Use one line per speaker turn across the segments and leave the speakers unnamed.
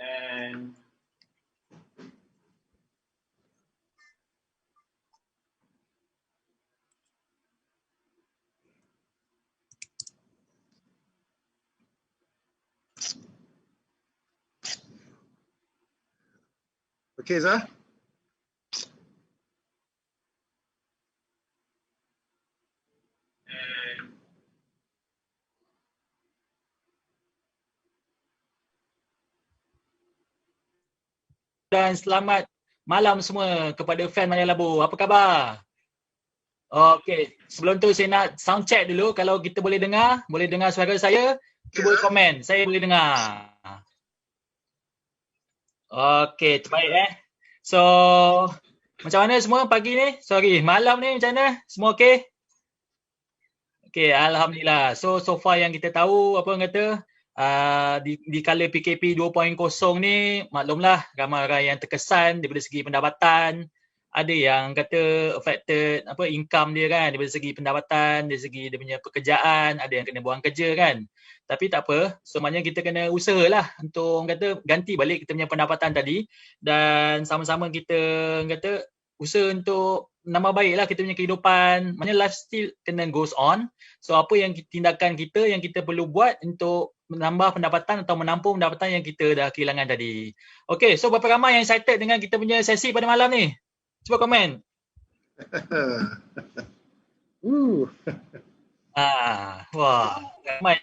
And
okay, Zah?
dan selamat malam semua kepada fan Maya Labu. Apa khabar? Okey, sebelum tu saya nak sound check dulu. Kalau kita boleh dengar suara saya, cuba komen. Saya boleh dengar. Okey, terbaik So, macam mana semua pagi ni? Sorry, malam ni macam mana? Semua okey? Okey, alhamdulillah. So far yang kita tahu apa orang kata di kala PKP 2.0 ni, maklumlah ramai orang yang terkesan daripada segi pendapatan. Ada yang kata affected income dia kan, daripada segi pendapatan, dari segi dia punya pekerjaan, ada yang kena buang kerja kan. Tapi tak apa, so maknanya kita kena usahalah untuk orang kata ganti balik kita punya pendapatan tadi, dan sama-sama kita orang kata usaha untuk nambah baiklah kita punya kehidupan. Maknanya life still kena goes on. So apa yang tindakan kita yang kita perlu buat untuk menambah pendapatan atau menampung pendapatan yang kita dah kehilangan tadi. Okay, so berapa ramai yang excited dengan kita punya sesi pada malam ni? Cuba komen. Wah, ramai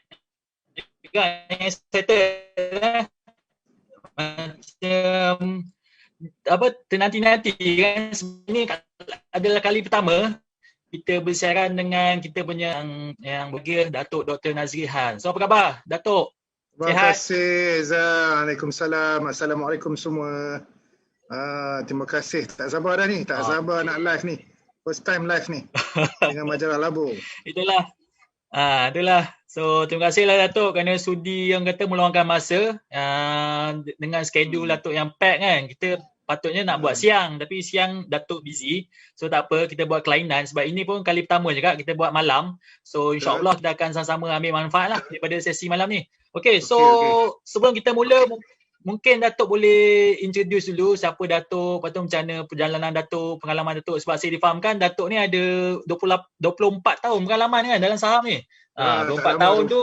juga yang excited. Macam ternanti-nanti kan. Sebenarnya adalah kali pertama kita bersiaran dengan kita punya yang bergerak Datuk Dr. Nazrihan. So apa khabar Datuk?
Terima kasih Zah. Waalaikumsalam. Assalamualaikum semua. Terima kasih. Tak sabar dah ni. Tak sabar nak live ni. First time live ni dengan Majalah Labu.
Itulah. So terima kasihlah Datuk kerana sudi yang kata meluangkan masa dengan skedul Datuk yang pack kan. Kita patutnya nak buat siang tapi siang Datuk busy. So tak apa, kita buat kelainan sebab ini pun kali pertama juga kita buat malam. So insya-Allah kita akan sama-sama ambil manfaat lah daripada sesi malam ni. Okay, sebelum kita mula mungkin Datuk boleh introduce dulu siapa Datuk, lepas tu macam mana perjalanan Datuk, pengalaman Datuk, sebab saya difahamkan Datuk ni ada 24 tahun pengalaman kan dalam saham ni. 24 tahun tu.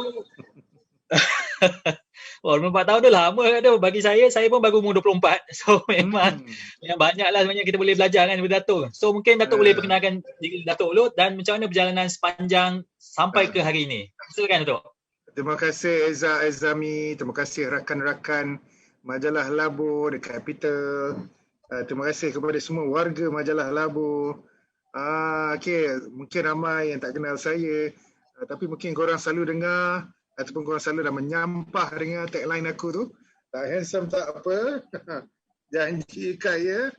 Oh, 24 tahun tu lama kan tu. Bagi saya pun baru umur 24. So memang banyaklah sebenarnya kita boleh belajar kan daripada Datuk. So mungkin Datuk boleh perkenalkan diri Datuk dulu dan macam mana perjalanan sepanjang sampai ke hari ini. Silakan Datuk.
Terima kasih Ezami, terima kasih rakan-rakan Majalah Labu dekat Capital. Terima kasih kepada semua warga Majalah Labu. Okay, mungkin ramai yang tak kenal saya, tapi mungkin korang selalu dengar ataupun korang selalu dah menyampah dengan tagline aku tu. Tak handsome tak apa, janji kaya.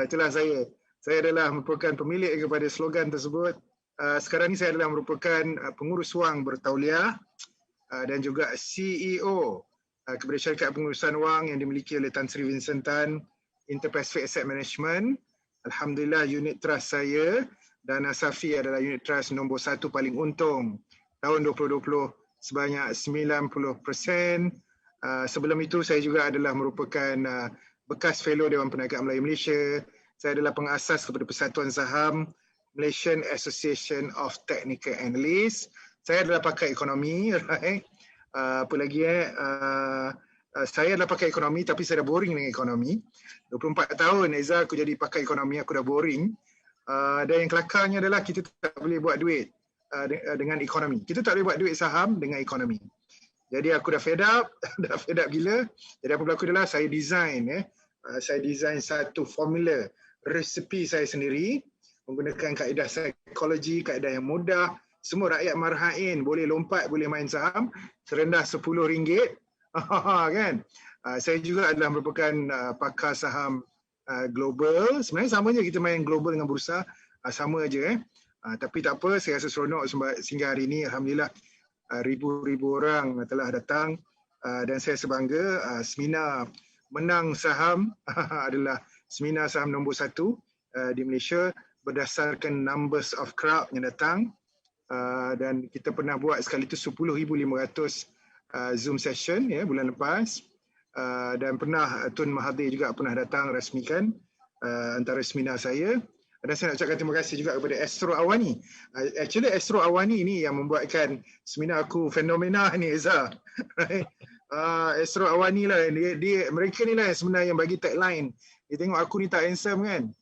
Itulah saya. Saya adalah merupakan pemilik kepada slogan tersebut. Sekarang ni saya adalah merupakan pengurus wang bertauliah dan juga CEO kepada syarikat pengurusan wang yang dimiliki oleh Tan Sri Vincent Tan, Interpacific Asset Management. Alhamdulillah unit trust saya dan Safi adalah unit trust nombor 1 paling untung tahun 2020 sebanyak 90%. Sebelum itu saya juga adalah merupakan bekas fellow Dewan Perniagaan Melayu Malaysia. Saya adalah pengasas kepada Persatuan Saham Malaysian Association of Technical Analysts. Saya adalah pakar ekonomi, right? Apa lagi saya adalah pakar ekonomi tapi saya dah boring dengan ekonomi. 24 tahun Eza aku jadi pakar ekonomi, aku dah boring. Dan yang kelakarnya adalah kita tak boleh buat duit dengan ekonomi. Kita tak boleh buat duit saham dengan ekonomi. Jadi aku dah fed up, gila. Jadi apa berlaku adalah saya design satu formula resepi saya sendiri menggunakan kaedah psikologi, kaedah yang mudah. Semua rakyat marhain boleh lompat, boleh main saham serendah RM10 kan. Saya juga adalah merupakan pakar saham global. Sebenarnya sama je kita main global dengan bursa, sama aja tapi tak apa, saya rasa seronok sehingga hari ini alhamdulillah ribu-ribu orang telah datang dan saya sebangga. Seminar menang saham adalah seminar saham nombor 1 di Malaysia berdasarkan numbers of crowd yang datang. Dan kita pernah buat sekali itu 10,500 Zoom session bulan lepas. dan pernah Tun Mahathir juga pernah datang rasmikan antara seminar saya. Dan saya nak ucapkan terima kasih juga kepada Astro Awani. Actually Astro Awani ni yang membuatkan seminar aku fenomena ni, Eza. Astro Awani lah, mereka ni lah sebenarnya yang bagi tagline. Dia tengok aku ni tak handsome kan.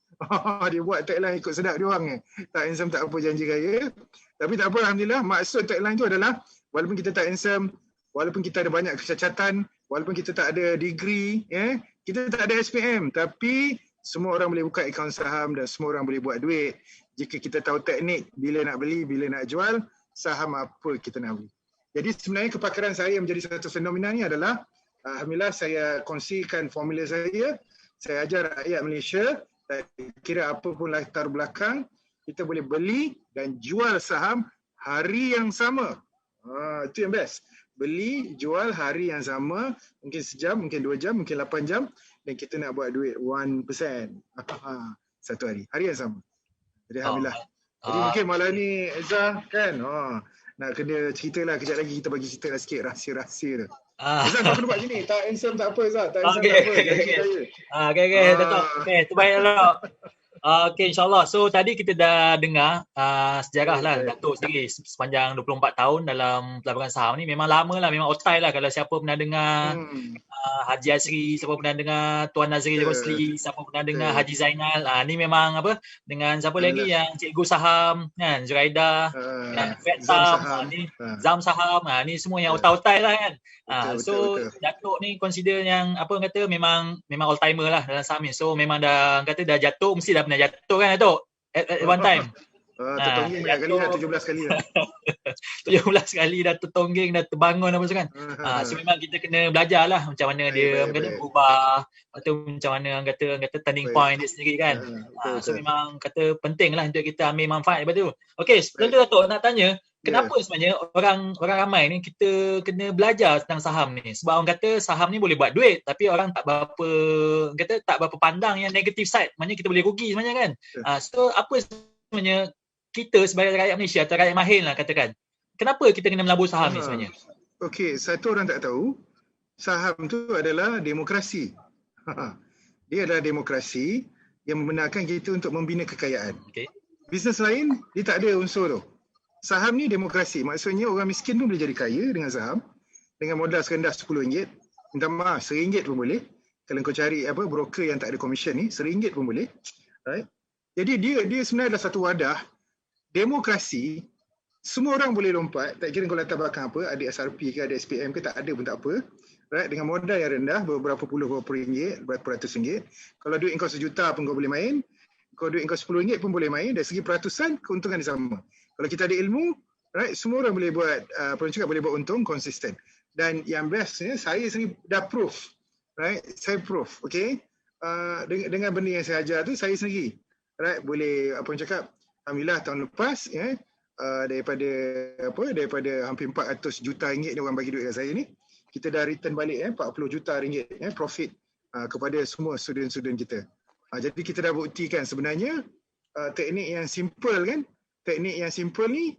Dia buat tagline ikut sedap dia orang. Tak handsome tak apa, janji kaya. Tapi tak apa, Alhamdulillah, maksud tagline tu adalah walaupun kita tak handsome, walaupun kita ada banyak kecacatan, walaupun kita tak ada degree, kita tak ada SPM, tapi semua orang boleh buka akaun saham dan semua orang boleh buat duit jika kita tahu teknik bila nak beli, bila nak jual, saham apa kita nak beli. Jadi sebenarnya kepakaran saya menjadi satu fenomena ni adalah, Alhamdulillah saya kongsikan formula saya ajar rakyat Malaysia, tak kira apa pun latar belakang, kita boleh beli dan jual saham hari yang sama. Itu yang best. Beli, jual hari yang sama, mungkin sejam, mungkin 2 jam, mungkin 8 jam, dan kita nak buat duit 1% satu hari yang sama. Jadi Alhamdulillah. Jadi mungkin malam ni Eza kan, nak kena cerita lah, kejap lagi kita bagi cerita lah sikit rahsia-rahsia tu. Eza tak perlu buat gini, tak handsome tak apa Eza, tak handsome tak apa, janji saya.
Okay, Datuk. Okay, tu baik Datuk. Okay, insyaAllah. So tadi kita dah dengar sejarah lah Datuk sendiri sepanjang 24 tahun dalam pelaburan saham ni. Memang lama lah, memang otai lah kalau siapa pernah dengar Haji Azri, siapa pernah dengar Tuan Nazri Rosli, siapa pernah dengar Haji Zainal. Ni memang apa, dengan siapa lagi yang cikgu saham kan, Zuraida, Fed Saham, ni Zam Saham, ni semua yang otai-otai lah kan. Betul. Datuk ni consider yang apa orang kata memang all timer lah dalam saham ni. So memang dah kata dah jatuh, mesti dah pernah jatuh kan Datuk at one time.
Tertongging banyak kali dah, 17 kali dah.
17 kali dah tertongging, dah terbangun apa semua kan. So memang kita kena belajar lah macam mana dia kata berubah, atau macam mana orang kata turning point dia sendiri kan. So memang kata penting lah untuk kita ambil manfaat daripada tu. Okay, tentu Datuk nak tanya, kenapa sebenarnya orang ramai ni kita kena belajar tentang saham ni? Sebab orang kata saham ni boleh buat duit, tapi orang tak berapa pandang yang negative side. Maknanya kita boleh rugi sebenarnya kan. So apa sebenarnya kita sebagai rakyat Malaysia atau rakyat mahir lah katakan, kenapa kita kena melabur saham ni sebenarnya?
Okey, satu orang tak tahu, saham tu adalah demokrasi. Dia adalah demokrasi yang membenarkan kita untuk membina kekayaan. Bisnes lain, dia tak ada unsur tu. Saham ni demokrasi. Maksudnya orang miskin pun boleh jadi kaya dengan saham. Dengan modal serendah RM10. Minta maaf, RM1 pun boleh. Kalau kau cari broker yang tak ada komisen ni, RM1 pun boleh. Right? Jadi dia sebenarnya adalah satu wadah demokrasi. Semua orang boleh lompat, tak kira kau latar belakang apa, ada SRP ke, ada SPM ke, tak ada pun tak apa. Right? Dengan modal yang rendah, beberapa ringgit, berapa ratus ringgit. Kalau duit kau RM1 pun kau boleh main. Kalau duit kau RM10 pun boleh main. Dari segi peratusan, keuntungan dia sama. Kalau kita ada ilmu, right, semua orang boleh buat, boleh buat untung konsisten. Dan yang bestnya, saya sendiri dah proof. Right? Saya proof, okay? Dengan benda yang saya ajar tu, saya sendiri. Right? Boleh, Alhamdulillah tahun lepas, daripada hampir 400 juta ringgit ni orang bagi duit kat saya ni, kita dah return balik 40 juta ringgit profit kepada semua student-student kita. Jadi kita dah buktikan sebenarnya teknik yang simple kan, teknik yang simple ni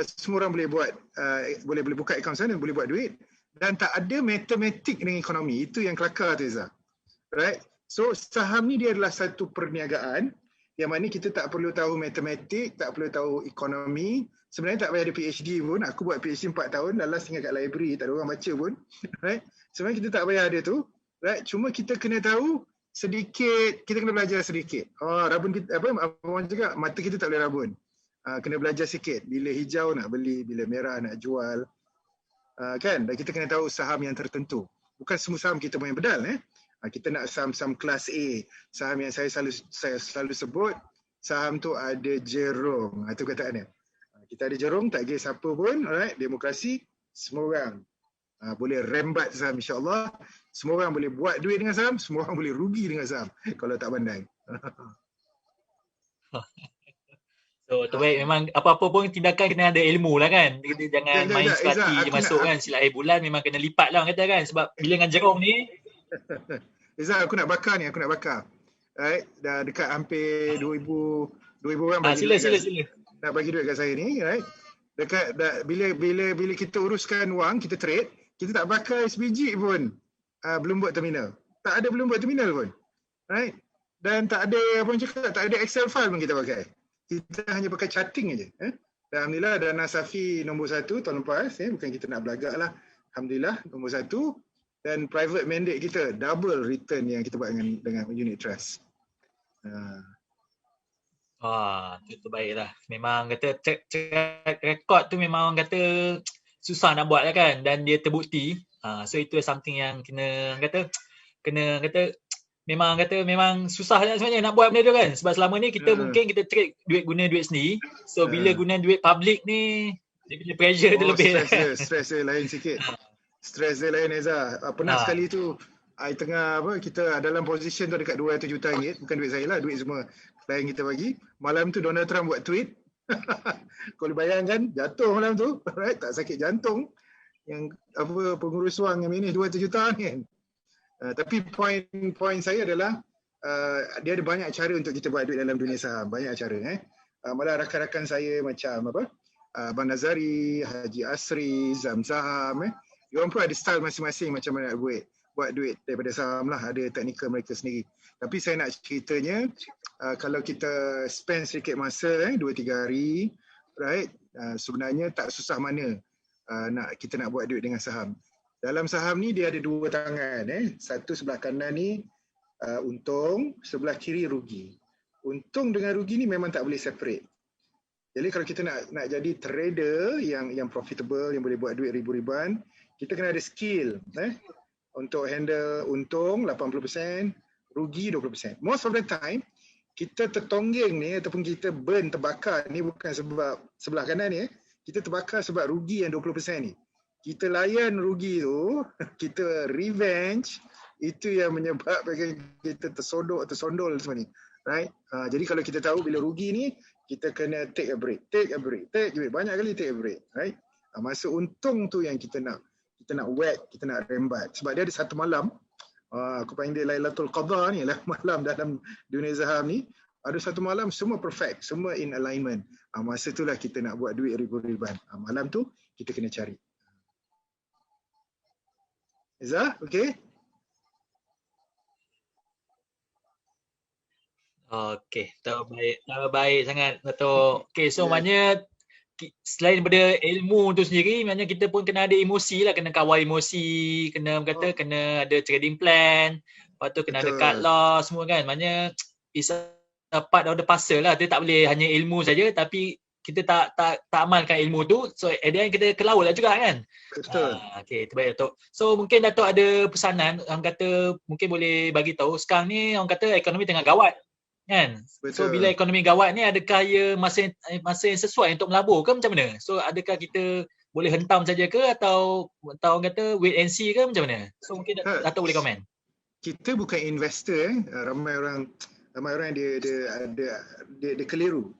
semua orang boleh buat, boleh buka akaun sana dan boleh buat duit, dan tak ada matematik dengan ekonomi. Itu yang kelakar tu Izzah. Right? So saham ni dia adalah satu perniagaan yang mana kita tak perlu tahu matematik, tak perlu tahu ekonomi. Sebenarnya tak payah ada PhD pun. Aku buat PhD 4 tahun, lalas tinggal kat library, tak ada orang baca pun. Right? Sebenarnya kita tak payah ada tu. Right? Cuma kita kena tahu sedikit, kita kena belajar sedikit. Rabun kita, orang cakap, mata kita tak boleh rabun. Kena belajar sikit. Bila hijau nak beli, bila merah nak jual. Kan? Dan kita kena tahu saham yang tertentu. Bukan semua saham kita main pedal. Kita nak saham-saham kelas A. Saham yang saya selalu sebut, saham tu ada jerung. Itu kataan dia. Kita ada jerung, tak kira siapa pun. Alright, demokrasi, semua orang boleh rembat saham, insyaAllah. Semua orang boleh buat duit dengan saham, semua orang boleh rugi dengan saham kalau tak pandai.
So terbaik, memang apa-apa pun tindakan kena ada ilmu lah kan. Kita jangan main sekati je masuk kan. Sila air bulan memang kena lipat lah orang kata kan. Sebab bila dengan jerung ni,
Izzah, aku nak bakar. Right? Dah dekat hampir 2000 orang bagi
sila.
Nak bagi duit kat saya ni, right? Bila kita uruskan wang, kita trade, kita tak bakar sebiji pun. belum buat terminal. Tak ada belum buat terminal pun. Right? Dan tak ada apa orang cakap, tak ada Excel file pun kita pakai. Kita hanya pakai charting aja. Alhamdulillah Dana Safi nombor 1 tahun lepas, bukan kita nak belagak lah. Alhamdulillah nombor 1 dan private mandate kita double return yang kita buat dengan unit trust.
Itu terbaik lah. Memang kata track record tu memang orang kata susah nak buat lah kan, dan dia terbukti. So itu something yang kena memang susah lah sebenarnya nak buat benda tu kan. Sebab selama ni kita mungkin kita trade guna duit sendiri. So bila guna duit public ni, dia punya pressure dia lebih.
Stress dia lain sikit. Stress dia lain, Eza. Pernah sekali tu I tengah kita dalam position tu dekat 200 juta ringgit, bukan duit saya lah, duit semua klien kita bagi. Malam tu Donald Trump buat tweet. Kau boleh bayangkan jatuh malam tu, right? Tak sakit jantung. Yang pengurus wang yang minus 200 juta ni kan. Tapi point saya adalah dia ada banyak cara untuk kita buat duit dalam dunia saham, banyak cara. Malah rakan-rakan saya macam Abang Nazari, Haji Asri, Zam Saham, diorang pun ada style masing-masing macam mana nak buat duit daripada saham lah, ada teknikal mereka sendiri. Tapi saya nak ceritanya, kalau kita spend sedikit masa 2-3 hari, right, sebenarnya tak susah mana kita nak buat duit dengan saham. Dalam saham ni dia ada 2 tangan. Satu sebelah kanan ni untung, sebelah kiri rugi. Untung dengan rugi ni memang tak boleh separate. Jadi kalau kita nak jadi trader yang profitable, yang boleh buat duit ribu-ribuan, kita kena ada skill untuk handle untung 80%, rugi 20%. Most of the time kita tertonggeng ni ataupun kita terbakar ni bukan sebab sebelah kanan ni, kita terbakar sebab rugi yang 20% ni. Kita layan rugi tu, kita revenge, itu yang menyebabkan kita tersondol semua ni. Right? Jadi kalau kita tahu bila rugi ni, kita kena take a break. Banyak kali take a break. Right? Masa untung tu yang kita nak whack, kita nak rembat. Sebab dia ada satu malam, aku panggil dia Lailatul Qadha ni lah, malam dalam dunia saham ni. Ada satu malam semua perfect, semua in alignment. Masa itulah kita nak buat duit ribu-ribuan. Malam tu kita kena cari. Izzah, okay?
Okay, terbaik sangat Dato'. Okay, so maknanya selain daripada ilmu tu sendiri, maknanya kita pun kena ada emosi lah, kena kawal emosi, kena ada trading plan, lepas tu kena ada cut loss semua kan. Maknanya it's a part of the puzzle lah. Dia tak boleh hanya ilmu saja, tapi kita tak amalkan ilmu tu, so at the end kita ke laut lah juga kan.
Betul.
Okay, terbaik Dato'. So mungkin Dato' ada pesanan, orang kata mungkin boleh bagi tahu sekarang ni orang kata ekonomi tengah gawat kan. Betul. So bila ekonomi gawat ni, adakah ia masa yang sesuai untuk melabur ke macam mana? So adakah kita boleh hentam saja ke atau orang kata wait and see ke macam mana? So mungkin Dato' boleh komen.
Kita bukan investor. Ramai orang dia keliru.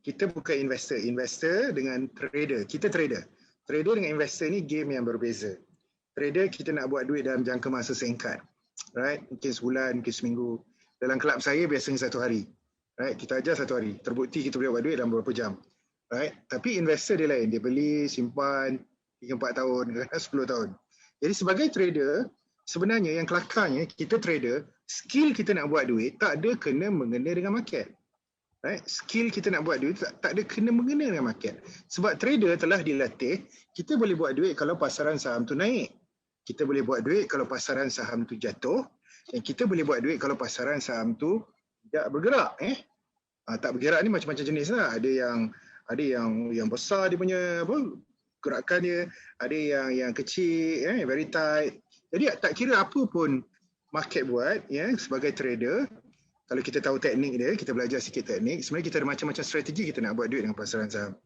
Kita bukan investor. Investor dengan trader. Kita trader. Trader dengan investor ni game yang berbeza. Trader kita nak buat duit dalam jangka masa singkat. Right? Mungkin sebulan, mungkin seminggu. Dalam kelab saya biasanya 1 hari. Right? Kita ajar 1 hari. Terbukti kita boleh buat duit dalam beberapa jam. Right? Tapi investor dia lain. Dia beli, simpan 3-4 tahun, 10 tahun. Jadi sebagai trader, sebenarnya yang kelakarnya, kita trader, skill kita nak buat duit tak ada kena mengena dengan market. Right? Skill kita nak buat duit tak ada kena mengena dengan market. Sebab trader telah dilatih, kita boleh buat duit kalau pasaran saham tu naik. Kita boleh buat duit kalau pasaran saham tu jatuh. Dan kita boleh buat duit kalau pasaran saham tu tidak bergerak. Tak bergerak ni macam-macam jenis lah. Ada yang besar dia punya gerakan dia. Ada yang kecil, very tight. Jadi tak kira apa pun market buat, sebagai trader, kalau kita tahu teknik dia, kita belajar sikit teknik, sebenarnya kita ada macam-macam strategi kita nak buat duit dengan pasaran saham.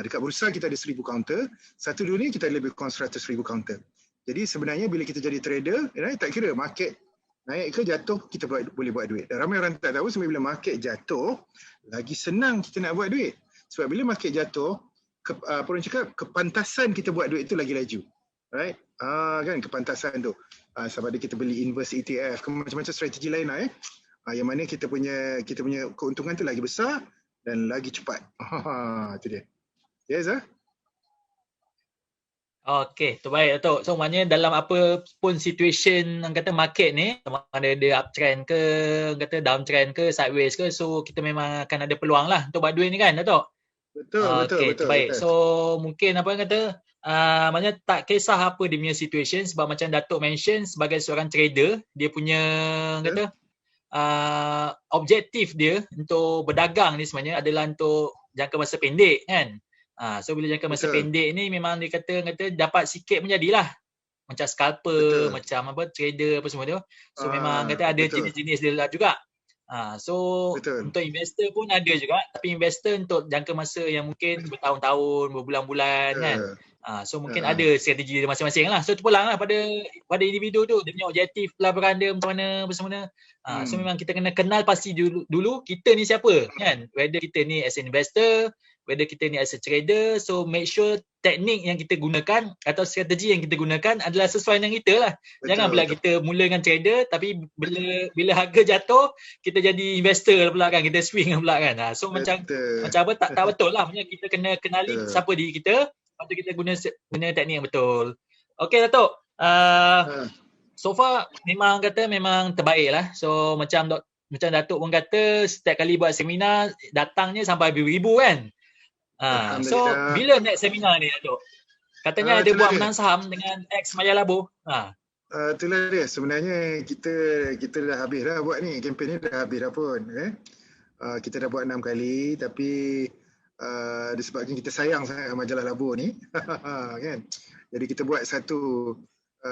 Dekat bursa kita ada 1000 counter, satu dunia kita ada lebih kurang 100,000 counter. Jadi sebenarnya bila kita jadi trader, tak kira market naik ke jatuh, kita boleh buat duit. Dan ramai orang tak tahu sebenarnya bila market jatuh, lagi senang kita nak buat duit. Sebab bila market jatuh, orang cakap kepantasan kita buat duit itu lagi laju. Right? Kan kepantasan tu. Sama ada kita beli inverse ETF, macam-macam strategi lain lah. Yang mana kita punya keuntungan tu lagi besar dan lagi cepat. Itu dia. Yes,
Okey, terbaik Datuk. So maknanya dalam apa pun situation orang kata market ni, sama ada dia uptrend ke, orang kata downtrend ke, sideways ke, so kita memang akan ada peluang lah untuk buat duit ni kan Datuk?
Betul, betul,
Okey,
betul,
terbaik.
betul.
So mungkin apa orang kata, maknanya tak kisah apa dia punya situation sebab macam Datuk mention sebagai seorang trader, dia punya orang
Betul.
kata objektif dia untuk berdagang ni sebenarnya adalah untuk jangka masa pendek kan. So bila jangka masa
Betul,
pendek ni memang dia kata dapat sikit pun jadilah. Macam scalper,
betul.
macam apa trader apa semua tu. So memang kata ada
Betul,
jenis-jenis dia lah juga. So
betul.
untuk investor pun ada juga, tapi investor untuk jangka masa yang mungkin bertahun-tahun, berbulan-bulan kan.
Betul.
So mungkin
Ah,
ada strategi dia masing-masing lah. So terpulang lah pada individu tu, dia punya objektif pelaburan dia macam mana, apa semua. So
hmm.
memang kita kena kenal pasti dulu kita ni siapa kan. Whether kita ni as an investor, whether kita ni as a trader, so make sure teknik yang kita gunakan atau strategi yang kita gunakan adalah sesuai dengan kita lah. Jangan
Betul,
pula kita mula dengan trader tapi bila harga jatuh kita jadi investor pula kan, kita swing pula kan. So macam
betul,
apa tak betul lah. Maksudnya kita kena kenali
betul.
siapa diri kita, lepas tu kita guna teknik yang betul. Okey Datuk.
Ah,
So far memang kata memang terbaik lah. So macam Datuk pun kata setiap kali buat seminar datangnya sampai ribu-ribu kan. So
Alhamdulillah.
bila next seminar ni Datuk? Katanya ada
Itulah
buat
dia.
menang saham dengan X Maya Labo.
Itulah dia. Sebenarnya kita dah habis dah buat ni. Kempen ni dah habis dah pun. Kita dah buat 6 kali tapi disebabkan kita sayang sangat majalah Labo ni. Kan? Jadi kita buat satu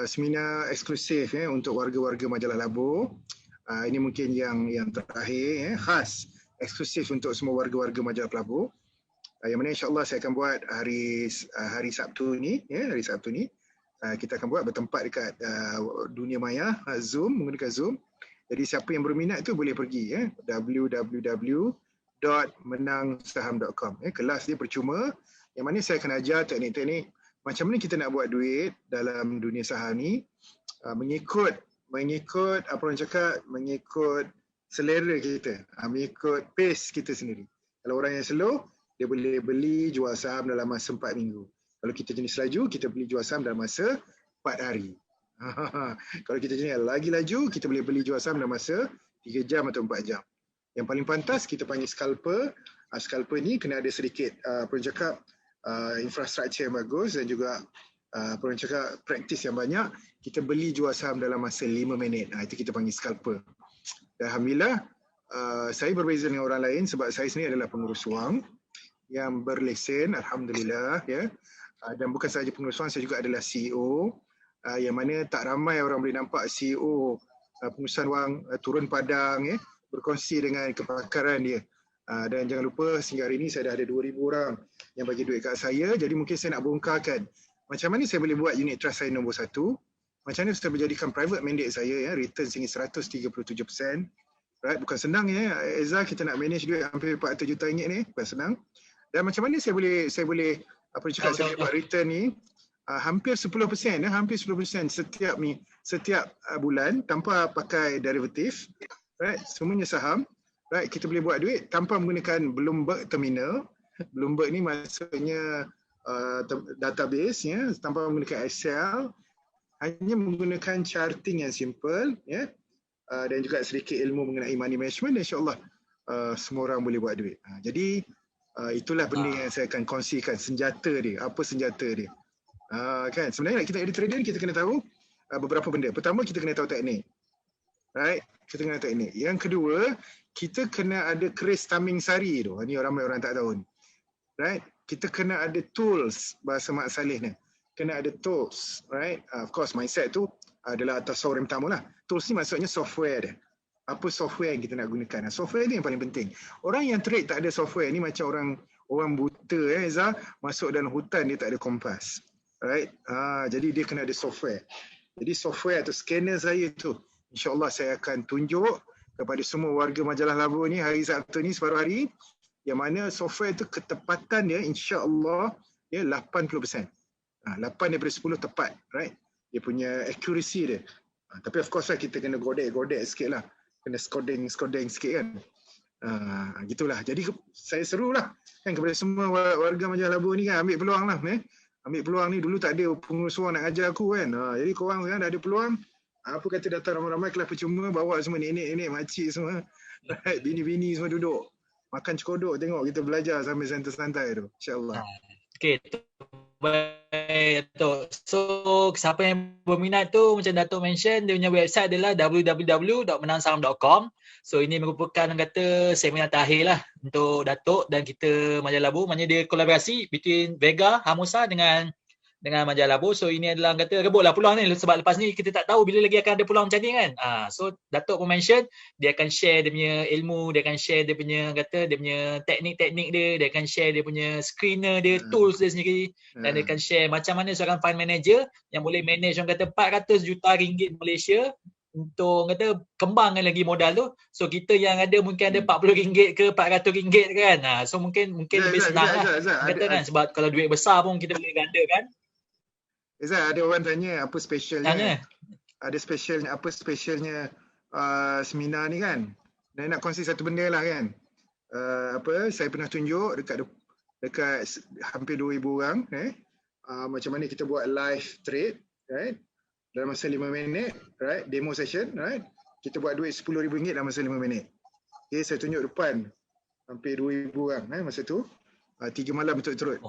seminar eksklusif untuk warga-warga majalah Labo. Ini mungkin yang terakhir khas eksklusif untuk semua warga-warga majalah Labo. Yang mana insya-Allah saya akan buat hari Sabtu ni, hari Sabtu ni. Kita akan buat bertempat dekat dunia maya, Zoom, menggunakan Zoom. Jadi siapa yang berminat tu boleh pergi www.menangsaham.com. Kelas dia percuma yang mana saya akan ajar teknik-teknik macam mana kita nak buat duit dalam dunia saham ni mengikut apa orang cakap, mengikut selera kita, mengikut pace kita sendiri. Kalau orang yang slow, dia boleh beli jual saham dalam masa 4 minggu. Kalau kita jenis laju, kita beli jual saham dalam masa 4 hari. Kalau kita jenis lagi laju, kita boleh beli jual saham dalam masa 3 jam atau 4 jam. Yang paling pantas kita panggil scalper. Scalper ni kena ada sedikit apa orang cakap infrastruktur yang bagus dan juga apa orang cakap praktis yang banyak. Kita beli jual saham dalam masa 5 minit. Itu kita panggil scalper. Dan alhamdulillah saya berbeza dengan orang lain sebab saya sendiri adalah pengurus wang yang berlesen, alhamdulillah dan bukan sahaja pengurus wang, saya juga adalah CEO yang mana tak ramai orang boleh nampak CEO pengurusan wang turun padang berkongsi dengan kepakaran dia. Dan jangan lupa sehingga hari ini saya dah ada 2,000 orang yang bagi duit kat saya. Jadi mungkin saya nak bongkarkan macam mana saya boleh buat unit trust saya nombor 1, macam mana saya menjadikan private mandate saya return sehingga 137%. Right? Bukan senang Eza, kita nak manage duit hampir 400 juta ringgit ni, bukan senang. Dan macam mana saya boleh saya boleh buat return ni hampir 10%, hampir 10% setiap bulan tanpa pakai derivatif, right? Semuanya saham, right? Kita boleh buat duit tanpa menggunakan Bloomberg terminal. Bloomberg ni maksudnya database tanpa menggunakan Excel, hanya menggunakan charting yang simple dan juga sedikit ilmu mengenai money management, insya-Allah semua orang boleh buat duit. Jadi itulah benda yang saya akan kongsikan, senjata dia. Apa senjata dia? Kan sebenarnya kita jadi trader kita kena tahu beberapa benda. Pertama, kita kena tahu teknik. Right? Kita kena tahu teknik. Yang kedua, kita kena ada keris taming sari tu. Ini ramai orang tak tahu ni. Right? Kita kena ada tools, bahasa Mak Saleh ni. Kena ada tools, right? Of course mindset tu adalah atas source yang pertama lah. Tools ni maksudnya software dia. Apa software yang kita nak gunakan? Software ni yang paling penting. Orang yang trade tak ada software ni macam orang buta Zah, masuk dalam hutan dia tak ada kompas. Right? Jadi dia kena ada software. Jadi software atau scanner saya tu, insya-Allah saya akan tunjuk kepada semua warga majalah Labo ni hari Sabtu ni separuh hari, yang mana software tu ketepatan dia insya-Allah 80%. 8 daripada 10 tepat, right? Dia punya accuracy dia. Tapi of course lah kita kena godek sikit lah. Kena scoding sikit kan. Gitulah. Jadi saya serulah kan kepada semua warga majalah Labo ni kan, ambil peluang lah. ambil peluang ni. Dulu tak ada pengurus wang nak ajar aku kan. Jadi korang sekarang dah ada peluang. Apa kata datang ramai-ramai kelas percuma, bawa semua nenek-nenek, makcik semua. Right, bini-bini semua duduk. Makan cekodok, tengok kita belajar sambil santai-santai tu. InsyaAllah.
Okey, baik Datuk. So, siapa yang berminat tu, macam Datuk mention, dia punya website adalah www.menangsaham.com. So, ini merupakan orang kata seminar terakhir lah untuk Datuk dan kita Majalah Labu. Maknanya dia kolaborasi between Vega, Hamusa dengan Majalah Labu. So ini adalah kata rebutlah peluang ni sebab lepas ni kita tak tahu bila lagi akan ada peluang macam ni kan. So Datuk pun mention dia akan share dia punya ilmu, dia akan share dia punya teknik-teknik dia akan share dia punya screener dia, tools dia sendiri dan dia akan share macam mana seorang fund manager yang boleh manage orang kata 400 juta ringgit Malaysia untuk kata kembangkan lagi modal tu. So kita yang ada mungkin ada RM40 ke RM400 kan. So mungkin lebih senang lah kata kan, sebab kalau duit besar pun kita boleh gandakan.
Izzat, ada orang tanya apa specialnya. Ada specialnya, apa specialnya seminar ni kan. Dan nak kongsi satu benda lah kan. Saya pernah tunjuk dekat hampir 2,000 orang macam mana kita buat live trade, right? Dalam masa 5 minit, right? Demo session, right? Kita buat duit RM10,000 dalam masa 5 minit. Okay, saya tunjuk depan hampir 2,000 orang masa tu. 3 malam berturut-turut.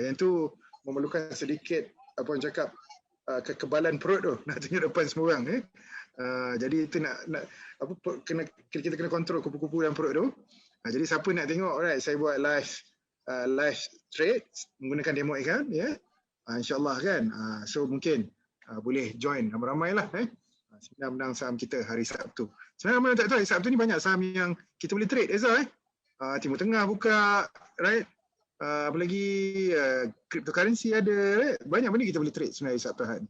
Yang tu memerlukan sedikit apa orang cakap kekebalan perut tu nak tunjuk depan semua orang jadi itu kita kena kontrol kupu-kupu dalam perut tu. Jadi siapa nak tengok, right, saya buat live trade menggunakan demo account insyaallah kan. So mungkin boleh join ramai-ramai lah seminar menang saham kita hari Sabtu. Sebenarnya tak tahu hari Sabtu ni banyak saham yang kita boleh trade Timur Tengah buka, right? Apa lagi cryptocurrency ada, banyak benda kita boleh trade sebenarnya hari Sabtu Ahad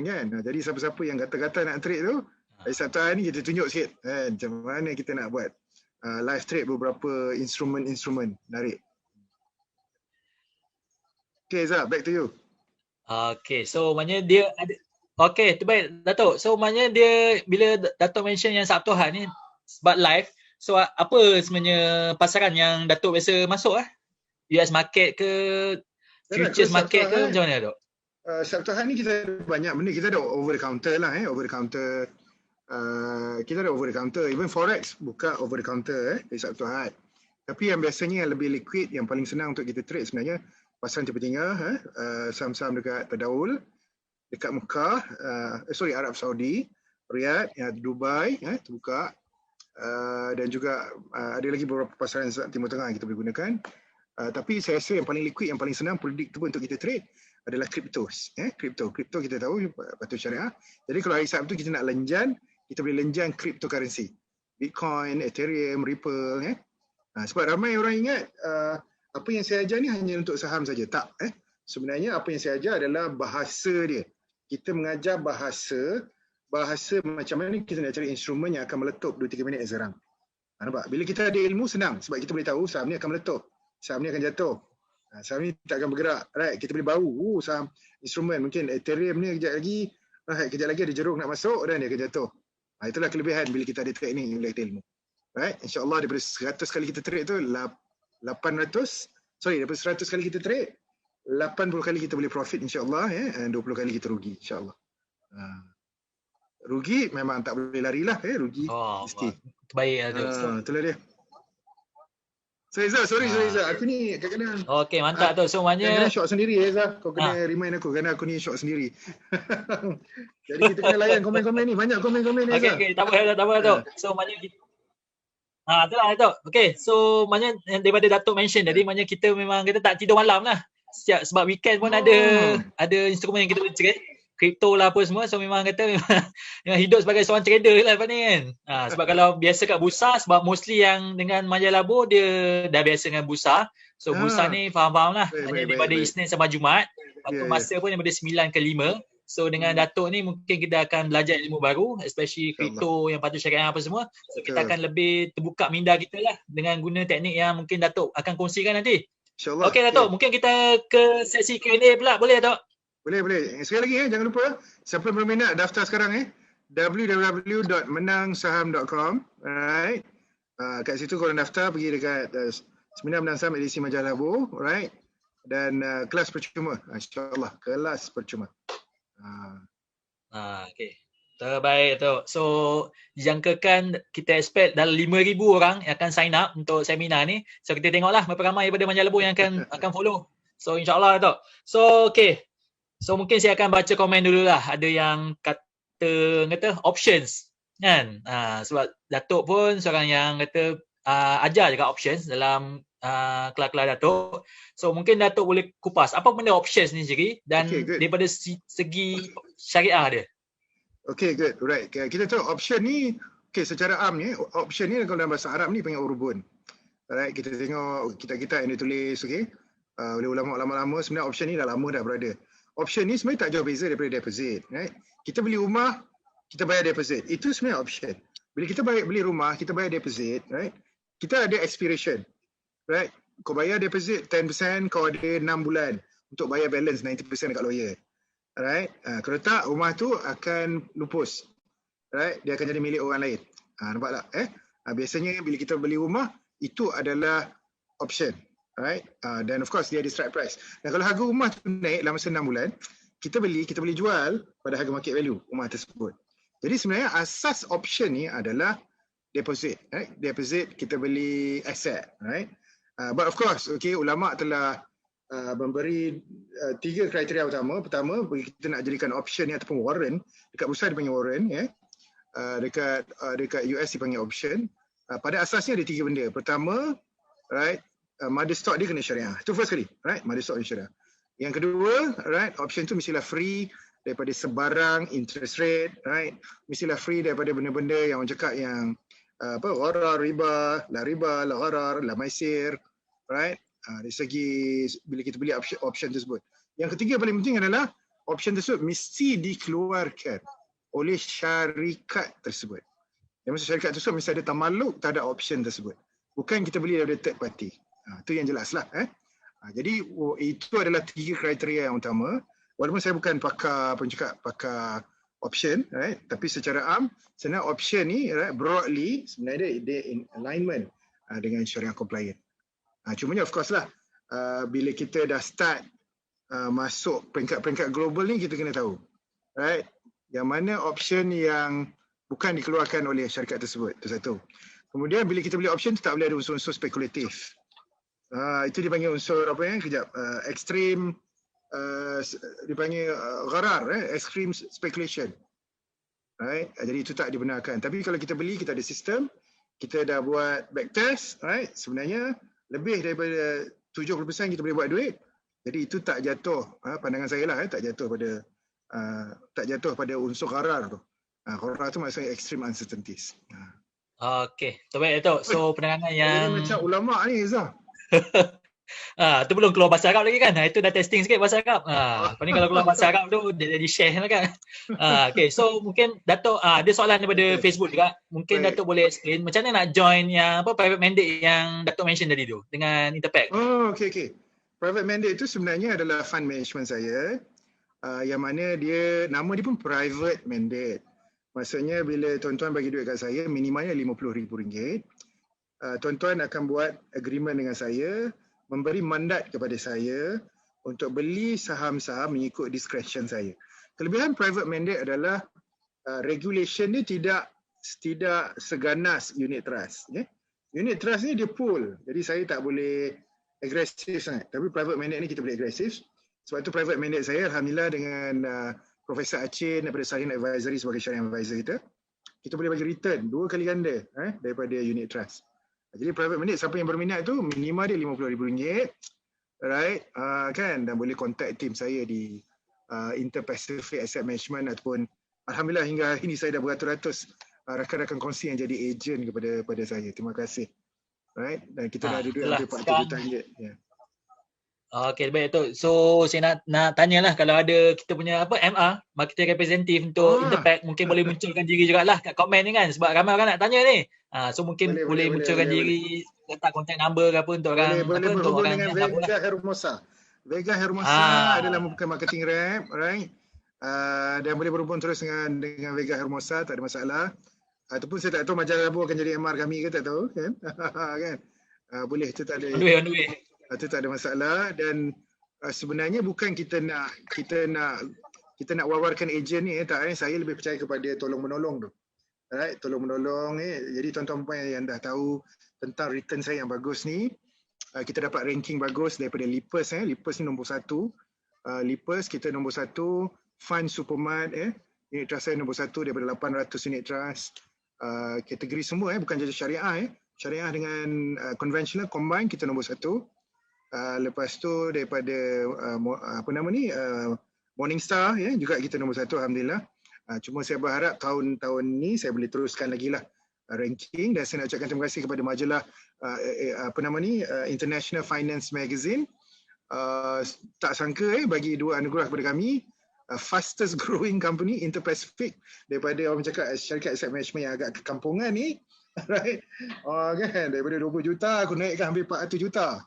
kan. Jadi siapa-siapa yang kata-kata nak trade tu hari Sabtu Ahad ni kita tunjuk sikit macam mana kita nak buat live trade beberapa instrumen menarik. Okay Zah, back to you.
Okay, so maknanya dia ada. Okay, terbaik Datuk. So maknanya dia bila Datuk mention yang Sabtu Ahad ni sebab live, so apa sebenarnya pasaran yang Datuk biasa masuk US market ke futures market ke macam mana Dok?
Sabtu Ahad ni kita ada banyak benda. Kita ada over the counter lah over the counter. Kita ada over the counter, even forex buka over the counter di Sabtu Ahad. Tapi yang biasanya yang lebih liquid, yang paling senang untuk kita trade sebenarnya pasaran Timur Tengah, saham-saham dekat Tadawul, dekat Mekah, Arab Saudi, Riyadh, Dubai terbuka, dan juga ada lagi beberapa pasaran Timur Tengah yang kita boleh gunakan. Tapi saya rasa yang paling liquid, yang paling senang, predictable untuk kita trade adalah crypto. Crypto kita tahu patuh syariah. Jadi kalau hari Sabtu kita nak lenjan, kita boleh lenjan cryptocurrency. Bitcoin, Ethereum, Ripple. Sebab ramai orang ingat apa yang saya ajar ni hanya untuk saham saja. Tak. Sebenarnya apa yang saya ajar adalah bahasa dia. Kita mengajar bahasa macam mana kita nak cari instrumen yang akan meletup 2-3 minit sekarang. Nampak? Bila kita ada ilmu senang sebab kita boleh tahu saham ni akan meletup. Saham ni akan jatuh. Saham ni tak akan bergerak. Right? Kita boleh bau saham instrumen. Mungkin Ethereum ni kejap lagi ada jerung nak masuk dan dia akan jatuh. Itulah kelebihan bila kita ada teknik, bila kita ilmu. Right? InsyaAllah daripada 100 kali kita trade tu, daripada 100 kali kita trade, 80 kali kita boleh profit insyaAllah dan 20 kali kita rugi insyaAllah. Rugi memang tak boleh larilah rugi mesti.
Baik.
Itulah dia. Sorry Zah, aku ni kadang-kadang
okey, mantap tu. So maknanya
shock sendiri Zah. Kau kena remind aku kerana aku ni shock sendiri. Jadi kita kena layan komen-komen ni, banyak komen-komen ni Zah.
Okey, tak apa tu. So maknanya kita itulah Datuk. Okey, so maknanya daripada Datuk mention tadi, maknanya kita memang kita tak tidur malam lah. Sebab weekend pun ada instrumen yang kita boleh trade. Kripto lah apa semua. So memang hidup sebagai seorang trader lah lepas ni kan. Sebab kalau biasa kat bursa, sebab mostly yang dengan Majalah Labu dia dah biasa dengan bursa. So bursa ni faham-faham lah. Daripada Isnin sampai Jumaat. Lepas tu masa pun daripada 9 ke 5. So dengan Datuk ni mungkin kita akan belajar ilmu baru, especially kripto yang patut syariah apa semua. So kita akan lebih terbuka minda kita lah dengan guna teknik yang mungkin Datuk akan kongsikan nanti.
InsyaAllah.
Okey Datuk, mungkin kita ke sesi Q&A pula, boleh Datuk?
Boleh. Sekali lagi jangan lupa siapa yang berminat daftar sekarang www.menangsaham.com. Alright. Kat situ korang daftar, pergi dekat seminar menang saham edisi Majalah Labu, alright. dan kelas percuma. InsyaAllah kelas percuma.
Okay. Terbaik tu. So dijangkakan kita expect dalam 5,000 orang yang akan sign up untuk seminar ni. So kita tengoklah berapa ramai daripada Manja Lembu yang akan follow. So insyaAllah tu. So okay. So mungkin saya akan baca komen dululah. Ada yang kata options kan. Sebab Datuk pun seorang yang kata ajar juga options dalam kelas-kelas Datuk. So mungkin Datuk boleh kupas apa benda options ni sendiri dan daripada segi syariah dia.
Okay, good. Right. Kita tahu option ni, secara am ni, option ni kalau dalam bahasa Arab ni panggil urubun. Alright, kita tengok kitab-kitab yang ditulis, oleh ulama-ulama lama, sebenarnya option ni dah lama dah berada. Option ni sebenarnya tak jauh beza daripada deposit. Right? Kita beli rumah, kita bayar deposit. Itu sebenarnya option. Bila kita beli rumah, kita bayar deposit, right? Kita ada expiration. Right? Kau bayar deposit 10%, kau ada 6 bulan untuk bayar balance 90% dekat lawyer. Alright, kalau tak rumah tu akan lupus. Right, dia akan jadi milik orang lain. Nampak tak? Biasanya bila kita beli rumah itu adalah option. Right? Dan of course dia ada strike price. Dan kalau harga rumah tu naik dalam masa 6 bulan, kita boleh jual pada harga market value rumah tersebut. Jadi sebenarnya asas option ni adalah deposit. Right? Deposit kita beli asset. Right? But of course, ulama telah memberi 3 kriteria utama. Pertama, kita nak jadikan option ni ataupun warrant, dekat bursa dipanggil warrant, dekat US dipanggil option. Pada asasnya ada 3 benda. Pertama, right, mother stock dia kena syariah. Itu first kali, right, mother stock dia syariah. Yang kedua, right, option tu mestilah free daripada sebarang interest rate, right, mestilah free daripada benda-benda yang orang cakap yang gharar, riba, la gharar, la maisir, right. Dari segi bila kita beli option tersebut. Yang ketiga paling penting adalah option tersebut mesti dikeluarkan oleh syarikat tersebut. Yang maksud syarikat tersebut mesti ada tamaluk terhadap option tersebut. Bukan kita beli daripada third party. Itu yang jelaslah. Jadi itu adalah 3 kriteria yang utama. Walaupun saya bukan pakar option, right? Tapi secara am, sebenarnya option ni, right, broadly sebenarnya dia in alignment dengan syariah compliant. Cumanya of course lah, bila kita dah start masuk peringkat-peringkat global ni, kita kena tahu, right, yang mana option yang bukan dikeluarkan oleh syarikat tersebut. Itu satu. Kemudian bila kita beli option tu tak boleh ada unsur-unsur spekulatif. Itu dipanggil unsur apa ya? Extreme, dipanggil gharar, extreme speculation. Right? Jadi itu tak dibenarkan. Tapi kalau kita beli, kita ada sistem, kita dah buat backtest, right? Sebenarnya lebih daripada 70% kita boleh buat duit. Jadi itu tak jatuh, pandangan saya lah, tak jatuh pada unsur gharar tu. Gharar tu maksudnya extreme uncertainties.
Okey, terbaik tu. So penerangan yang
macam ulama ni, Izzah.
Tu belum keluar bahasa Arab lagi kan? Itu dah testing sikit bahasa Arab. Ni kalau keluar bahasa Arab tu dia jadi share lah kan. Okay, so mungkin Datuk ada soalan daripada Facebook juga. Mungkin Datuk boleh explain macam mana nak join yang private mandate yang Datuk mention tadi tu dengan Interpack.
Okay. Private mandate itu sebenarnya adalah fund management saya. Yang mana nama dia pun private mandate. Maksudnya bila tuan-tuan bagi duit kat saya, minimalnya RM50,000. Tuan-tuan akan buat agreement dengan saya, memberi mandat kepada saya untuk beli saham-saham mengikut discretion saya. Kelebihan private mandate adalah regulation dia tidak seganas unit trust. Unit trust ni dia pool, jadi saya tak boleh agresif sangat. Tapi private mandate ni kita boleh agresif. Sebab tu private mandate saya, alhamdulillah dengan Profesor Achin daripada Sahin Advisory sebagai syariah advisor kita boleh bagi return 2 kali ganda daripada unit trust. Jadi private mandate, siapa yang berminat tu minimal dia RM50,000, right? Kan, dan boleh contact team saya di Inter-Pacific Asset Management ataupun alhamdulillah hingga hari ini saya dah beratus-ratus rakan-rakan kongsi yang jadi agent kepada saya. Terima kasih. Right? Dan kita dah ada duit hampir RM4 juta.
Okey, baik tu. So saya nak tanyalah kalau ada kita punya MR, marketing representative untuk Interpack, mungkin boleh munculkan diri jugalah kat komen ni kan, sebab ramai orang nak tanya ni. So mungkin boleh munculkan diri, letak contact number ke apa untuk orang
boleh berhubung dengan Vega Hermosa. Vega Hermosa adalah bukan marketing rep, right? Dan boleh berhubung terus dengan Vega Hermosa, tak ada masalah. Ataupun saya tak tahu Majalah Labu akan jadi MR kami ke, tak tahu kan. Kan? Boleh, itu tak ada.
On the way.
Itu tak ada masalah. Dan sebenarnya bukan kita nak wawarkan ejen ni, tak. Saya lebih percaya kepada tolong menolong tu. Alright, tolong menolong ni. Jadi tuan-tuan puan yang dah tahu tentang return saya yang bagus ni, kita dapat ranking bagus daripada Lipers. Lipers ni nombor 1. Lipers kita nombor 1. Fund Supermart unit trust saya nombor 1 daripada 800 unit trust. Kategori semua bukan saja syariah. Syariah dengan konvensional combine kita nombor 1. Lepas tu daripada Morningstar juga kita nombor 1, alhamdulillah. Cuma saya berharap tahun ni saya boleh teruskan lagi lah ranking, dan saya nak ucapkan terima kasih kepada majalah International Finance Magazine. Tak sangka bagi 2 anugerah kepada kami, fastest growing company Inter-Pacific, daripada orang cakap syarikat asset management yang agak kekampungan ni, right? Kan, daripada 20 juta aku naikkan hampir 400 juta.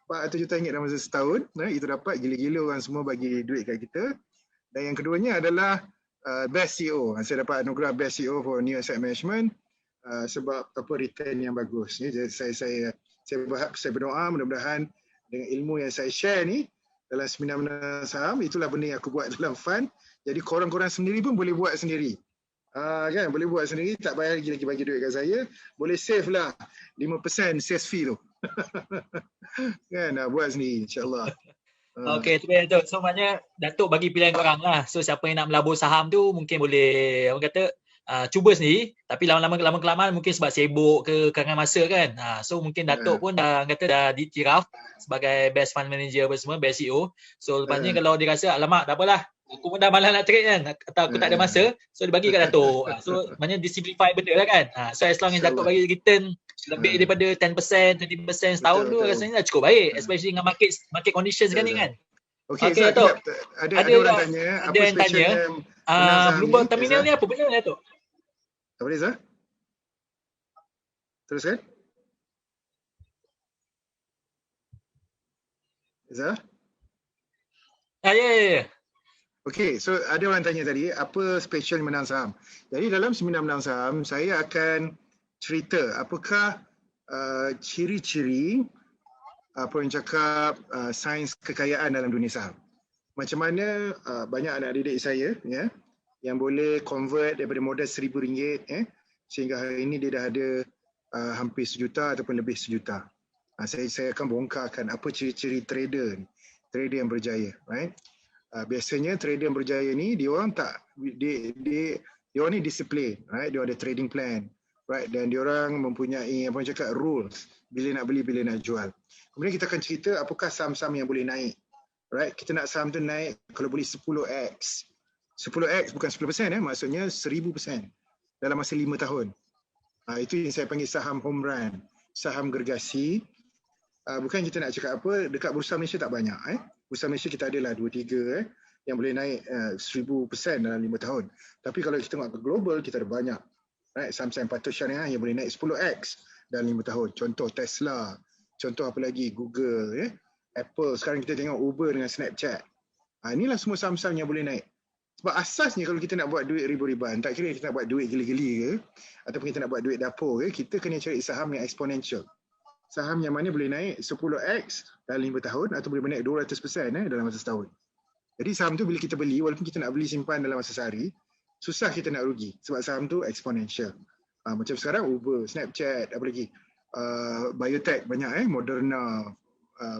400 juta ringgit dalam masa setahun. Itu dapat, gila-gila orang semua bagi duit kat kita. Dan yang keduanya adalah Best CEO. Saya dapat anugerah Best CEO for New Asset Management sebab return yang bagus. Saya berdoa mudah-mudahan dengan ilmu yang saya share ni dalam seminar saham, itulah benda yang aku buat dalam fund. Jadi korang-korang sendiri pun boleh buat sendiri. Kan, boleh buat sendiri, tak payah lagi bagi duit kat saya. Boleh save lah 5% sales fee tu. Kan, buat sendiri insya-Allah.
Okey, tu betul. So maknanya Datuk bagi pilihan korang lah. So siapa yang nak melabur saham tu mungkin boleh orang kata cuba sendiri, tapi lama kelamaan mungkin sebab sibuk ke kangan masa kan. So mungkin Datuk pun dah diiktiraf sebagai best fund manager apa semua, best CEO. So lepasnya kalau dia rasa alamak tak apalah, aku pun dah malas nak trade kan, atau aku tak ada masa, so dia bagi kat Datuk. So maknanya disimplify benda lah kan. So as long as Datuk bagi return lebih daripada 10%, 20% setahun tu rasanya dah cukup baik, especially dengan market conditions kan ni kan.
Okey, Datuk. Ada orang tanya apa specialnya
Bloomberg Terminal ni apa benda Datuk?
Apa dia, Zah? Teruskan. Zah?
Ya.
Okey, so ada orang tanya tadi, apa special menang saham? Jadi dalam seminar menang saham, saya akan cerita apakah ciri-ciri apa yang cakap sains kekayaan dalam dunia saham. Macam mana banyak anak didik saya yang boleh convert daripada modal RM1,000 sehingga hari ini dia dah ada hampir sejuta ataupun lebih sejuta. Saya akan bongkarkan apa ciri-ciri trader yang berjaya, right? Biasanya trader yang berjaya ni dia orang ni disiplin, right? Dia ada trading plan, right? Dan dia orang mempunyai apa yang cakap rules, bila nak beli, bila nak jual. Kemudian kita akan cerita apakah saham-saham yang boleh naik, right? Kita nak saham tu naik kalau boleh 10x. 10x bukan 10%, maksudnya 1000% dalam masa 5 tahun. Itu yang saya panggil saham home run, saham gergasi. Bukan kita nak cakap apa, dekat Bursa Malaysia tak banyak. Bursa Malaysia kita adalah 2-3 yang boleh naik 1000% dalam 5 tahun. Tapi kalau kita tengok ke global, kita ada banyak. Right? Saham-saham patut syariah yang boleh naik 10x dalam 5 tahun. Contoh Tesla, contoh apa lagi, Google, Apple. Sekarang kita tengok Uber dengan Snapchat. Inilah semua saham-saham yang boleh naik. Sebab asasnya kalau kita nak buat duit ribu-ribuan, tak kira kita nak buat duit gili-gili ke, ataupun kita nak buat duit dapur ke, kita kena cari saham yang exponential. Saham yang mana boleh naik 10x dalam 5 tahun atau boleh naik 200% dalam masa setahun. Jadi saham tu bila kita beli, walaupun kita nak beli simpan dalam masa sehari, susah kita nak rugi sebab saham tu exponential. Macam sekarang Uber, Snapchat, apa lagi, biotech banyak, Moderna,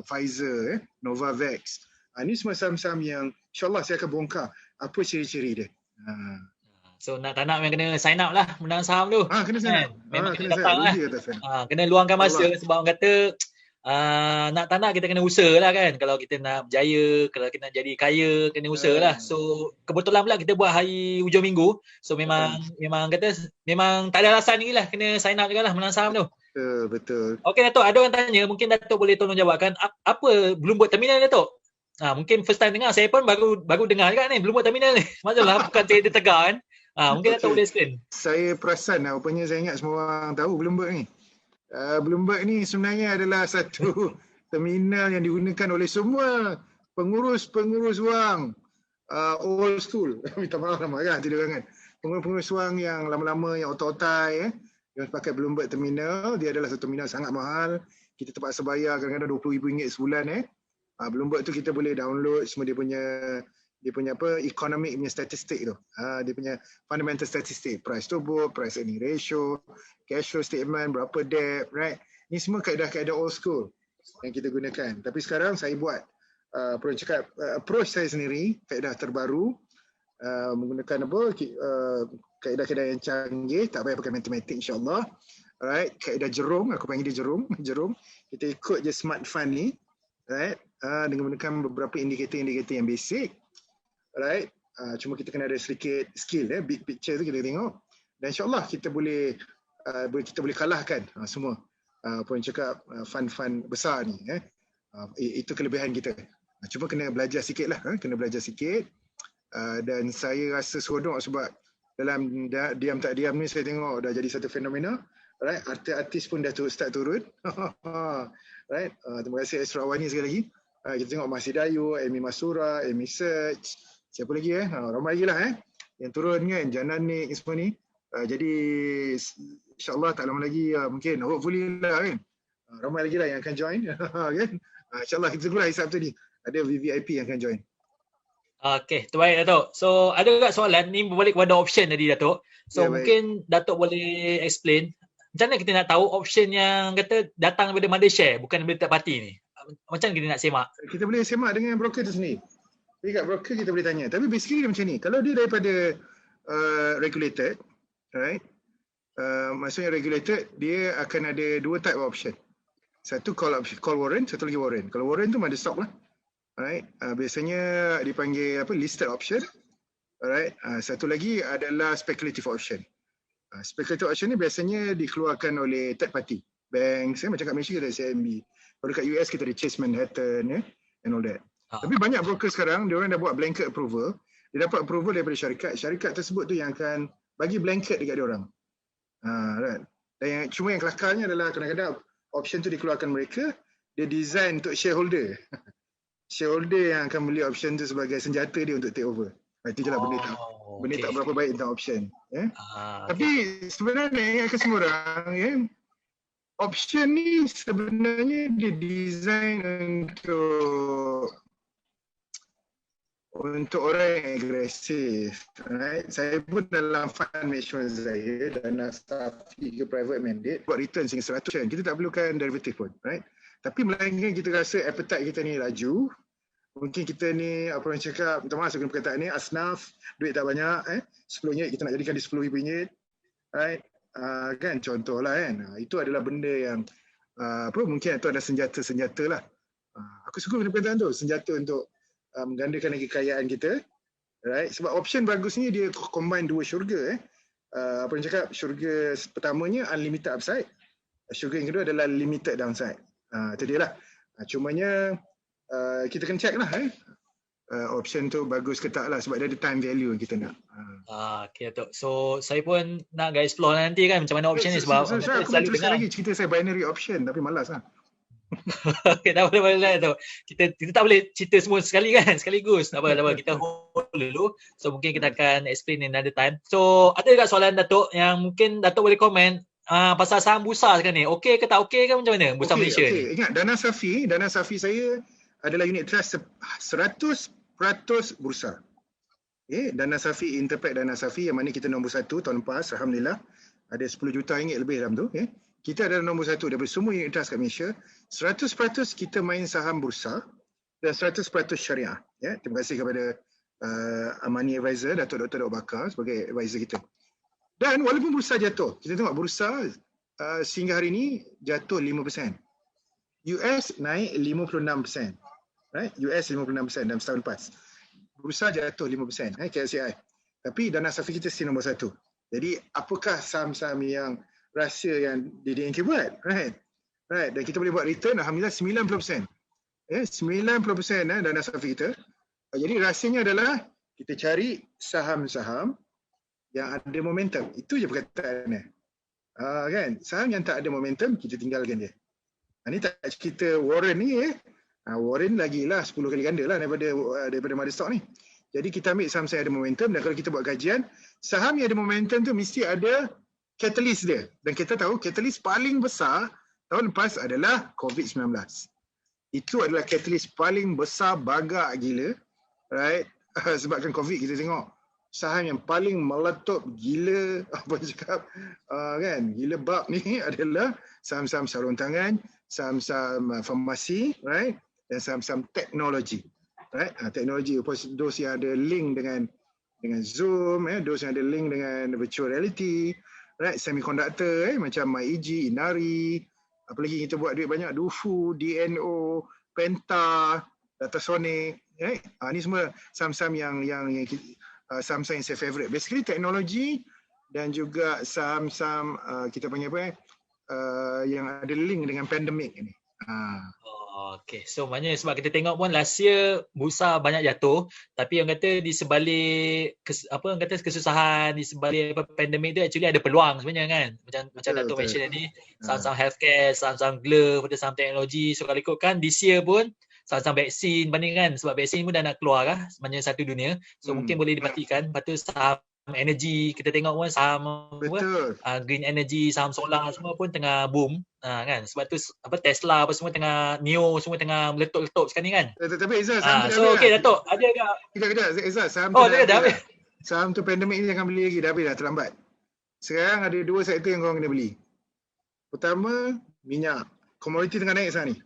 Pfizer, Novavax. Ini semua saham-saham yang insyaAllah saya akan bongkar apa ciri-ciri dia.
So nak tak nak memang kena sign up lah menang saham tu.
Kena sign up.
Memang kena datang lah. Kena luangkan masa sebab orang kata nak tak nak kita kena usaha lah kan. Kalau kita nak berjaya, kalau kita nak jadi kaya, kena usaha lah. So kebetulan pula kita buat hari hujung minggu. So memang kata memang tak ada alasan lagi lah, kena sign up juga lah menang saham tu.
Betul.
Okey Datuk, ada orang tanya, mungkin Datuk boleh tolong jawabkan apa Bloomberg Terminal Datuk? Mungkin first time dengar, saya pun baru dengar juga ni Bloomberg Terminal ni. Maksudlah bukan trader tegar kan. Mungkin Datuk boleh explain.
Saya perasan rupanya saya ingat semua orang tahu Bloomberg ni. Bloomberg ni sebenarnya adalah satu terminal yang digunakan oleh semua pengurus wang old school. Minta maaf nama kan, tidak kan. Pengurus wang yang lama-lama, yang otai-otai yang pakai Bloomberg Terminal. Dia adalah satu terminal sangat mahal. Kita terpaksa bayar kadang-kadang RM20,000 sebulan Bloomberg tu kita boleh download semua dia punya apa economic punya statistik tu. Dia punya fundamental statistik, price to book, price earning ratio, cash flow statement, berapa debt, right? Ni semua kaedah-kaedah old school yang kita gunakan. Tapi sekarang saya buat approach saya sendiri, kaedah terbaru, menggunakan apa kaedah-kaedah yang canggih, tak payah pakai matematik insya-Allah. Alright, kaedah jerung, aku panggil dia jerung. Kita ikut je smart fund ni, right? Dengan menggunakan beberapa indikator-indikator yang basic. Alright, cuma kita kena ada sedikit skill, big picture tu kita tengok. Dan insya-Allah kita boleh kalahkan semua apa yang cakap fund-fund besar ni. Itu kelebihan kita. Cuma kena belajar sikit lah, kena belajar sikit. Dan saya rasa seronok sebab dalam diam tak diam ni saya tengok dah jadi satu fenomena. Right, artis pun dah start turun. Right, terima kasih Esra Awani sekali lagi. Kita tengok Masih Dayu, Amy Masura, Amy Search, siapa lagi ramai lagi lah yang turun kan, Jananik semua ni. Jadi insyaAllah tak lama lagi mungkin hopefully lah kan, ramai lagi lah yang akan join kan. InsyaAllah kita tunggulah hari Sabtu ni ada VVIP yang akan join.
Okey, terbaik Datuk. So ada tak soalan ni berbalik kepada option tadi Datuk. So mungkin Datuk boleh explain macam mana kita nak tahu option yang kata datang daripada Malaysia bukan daripada third party ni. Macam kita nak semak?
Kita boleh semak dengan broker tu sendiri. Jadi kat broker kita boleh tanya. Tapi basically dia macam ni. Kalau dia daripada regulated, right? Maksudnya regulated, dia akan ada dua type of option. Satu call warrant, satu lagi warrant. Kalau warrant tu ada stock lah. Alright, biasanya dipanggil listed option. Alright, satu lagi adalah speculative option. Speculative option ni biasanya dikeluarkan oleh third party. Bank, macam kat Malaysia kita ada CIMB. Kalau kat US kita ada Chase Manhattan and all that. Tapi banyak broker sekarang, dia orang dah buat blanket approval. Dia dapat approval daripada syarikat. Syarikat tersebut tu yang akan bagi blanket dekat dia orang. Right. Dan cuma yang kelakarnya adalah kadang-kadang option tu dikeluarkan mereka, dia design untuk shareholder. Shareholder yang akan beli option tu sebagai senjata dia untuk take over. Itu je lah benda tak berapa baik tentang option. Tapi sebenarnya ke semua orang, option ni sebenarnya dia design untuk orang yang agresif. Right? Saya pun dalam fund management saya, Dana Safi ke private mandate, buat return sehingga 100%. Kita tak perlukan derivative pun. Right? Tapi melainkan kita rasa appetite kita ni laju, mungkin kita ni apa orang cakap, minta maaf dengan perkataan ni, asnaf, duit tak banyak, RM10 kita nak jadikan di RM10,000, right? Kan contohlah kan. Itu adalah benda yang mungkin itu ada senjata-senjata lah. Aku suka benda perkataan tu, senjata untuk menggandakan lagi kekayaan kita, right? Sebab option bagusnya dia combine dua syurga. Apa orang cakap, syurga pertamanya unlimited upside, syurga yang kedua adalah limited downside. Itu dia lah. Cumanya kita kena check lah option tu bagus ke tak lah, sebab dia ada time value yang kita nak.
Okay Datuk. So saya pun nak explore nanti kan macam mana option ni, sebab
aku selalu dengar lagi cerita saya binary option tapi malas lah.
Okay, tak boleh Datuk. Kita tak boleh cerita semua sekali kan, sekaligus. Tak apa, kita hold dulu. So mungkin kita akan explain in another time. So ada dekat soalan Datuk yang mungkin Datuk boleh komen pasal saham bursa sekarang ni. Okey ke tak okey ke macam mana bursa Malaysia ni?
Ingat Dana Safi saya adalah unit trust 100% bursa. Dana Safi, Interpack Dana Safi yang mana kita nombor 1 tahun lepas, alhamdulillah. Ada 10 juta ringgit lebih dalam tu. Kita adalah nombor 1 daripada semua unit trust kat Malaysia. 100% kita main saham bursa dan 100% syariah. Terima kasih kepada Amani Advisor, Datuk Dr. Dok Bakar sebagai advisor kita. Dan walaupun bursa jatuh, kita tengok bursa sehingga hari ini jatuh 5%. US naik 56%. Right? US 56% dalam setahun lepas. Bursa jatuh 5%, KLCI. Tapi Dana Safi kita still nombor 1. Jadi apakah saham-saham yang rahsia yang DDNK buat? Right. Dan kita boleh buat return alhamdulillah 90%. 90% Dana Safi kita. Jadi rahsianya adalah kita cari saham-saham yang ada momentum. Itu je perkataannya. Kan? Saham yang tak ada momentum kita tinggalkan dia. Ini tak cerita Warren ni Warren lagilah 10 kali ganda lah daripada mother stock ni. Jadi kita ambil saham yang ada momentum, dan kalau kita buat kajian, saham yang ada momentum tu mesti ada catalyst dia. Dan kita tahu catalyst paling besar tahun lepas adalah COVID-19. Itu adalah catalyst paling besar bagak gila, right? Sebabkan COVID kita tengok saham yang paling meletup gila, apa cakap, kan, gila bab ni adalah saham-saham sarung tangan, saham-saham farmasi, right? Dan saham-saham teknologi, right? Teknologi, those yang ada link dengan Zoom, those yang ada link dengan virtual reality, right? Semiconductor, macam MyEG, Inari, apa lagi kita buat duit banyak, Dufu, DNO, Penta, Datasonic, right? Ni semua saham-saham yang saham-saham yang saya favorite. Basically teknologi dan juga saham-saham kita panggil apa yang ada link dengan pandemik ni.
Okay, so maknanya sebab kita tengok pun last year bursa banyak jatuh, tapi orang kata di sebalik orang kata kesusahan, di sebalik pandemik tu actually ada peluang sebenarnya kan. Macam Dato' mention tadi, saham-saham healthcare, saham-saham glove, saham teknologi. So kalau ikutkan this year pun saham-saham vaksin bandingkan, sebab vaksin pun dah nak keluar lah sebenarnya satu dunia. So mungkin boleh diperhatikan. Lepas tu saham energy kita tengok pun saham green energy, saham solar semua pun tengah boom kan. Sebab tu Tesla apa semua tengah, NIO semua tengah meletup-letup sekarang ni kan.
Tapi Izzah, saham
so okey Dato', ada ke?
Kejap Izzah, saham tu
dah habis.
Saham tu pandemik ni jangan beli lagi, dah habis dah, terlambat. Sekarang ada dua sektor yang korang kena beli. Pertama, minyak. Komoditi tengah naik sekarang ni.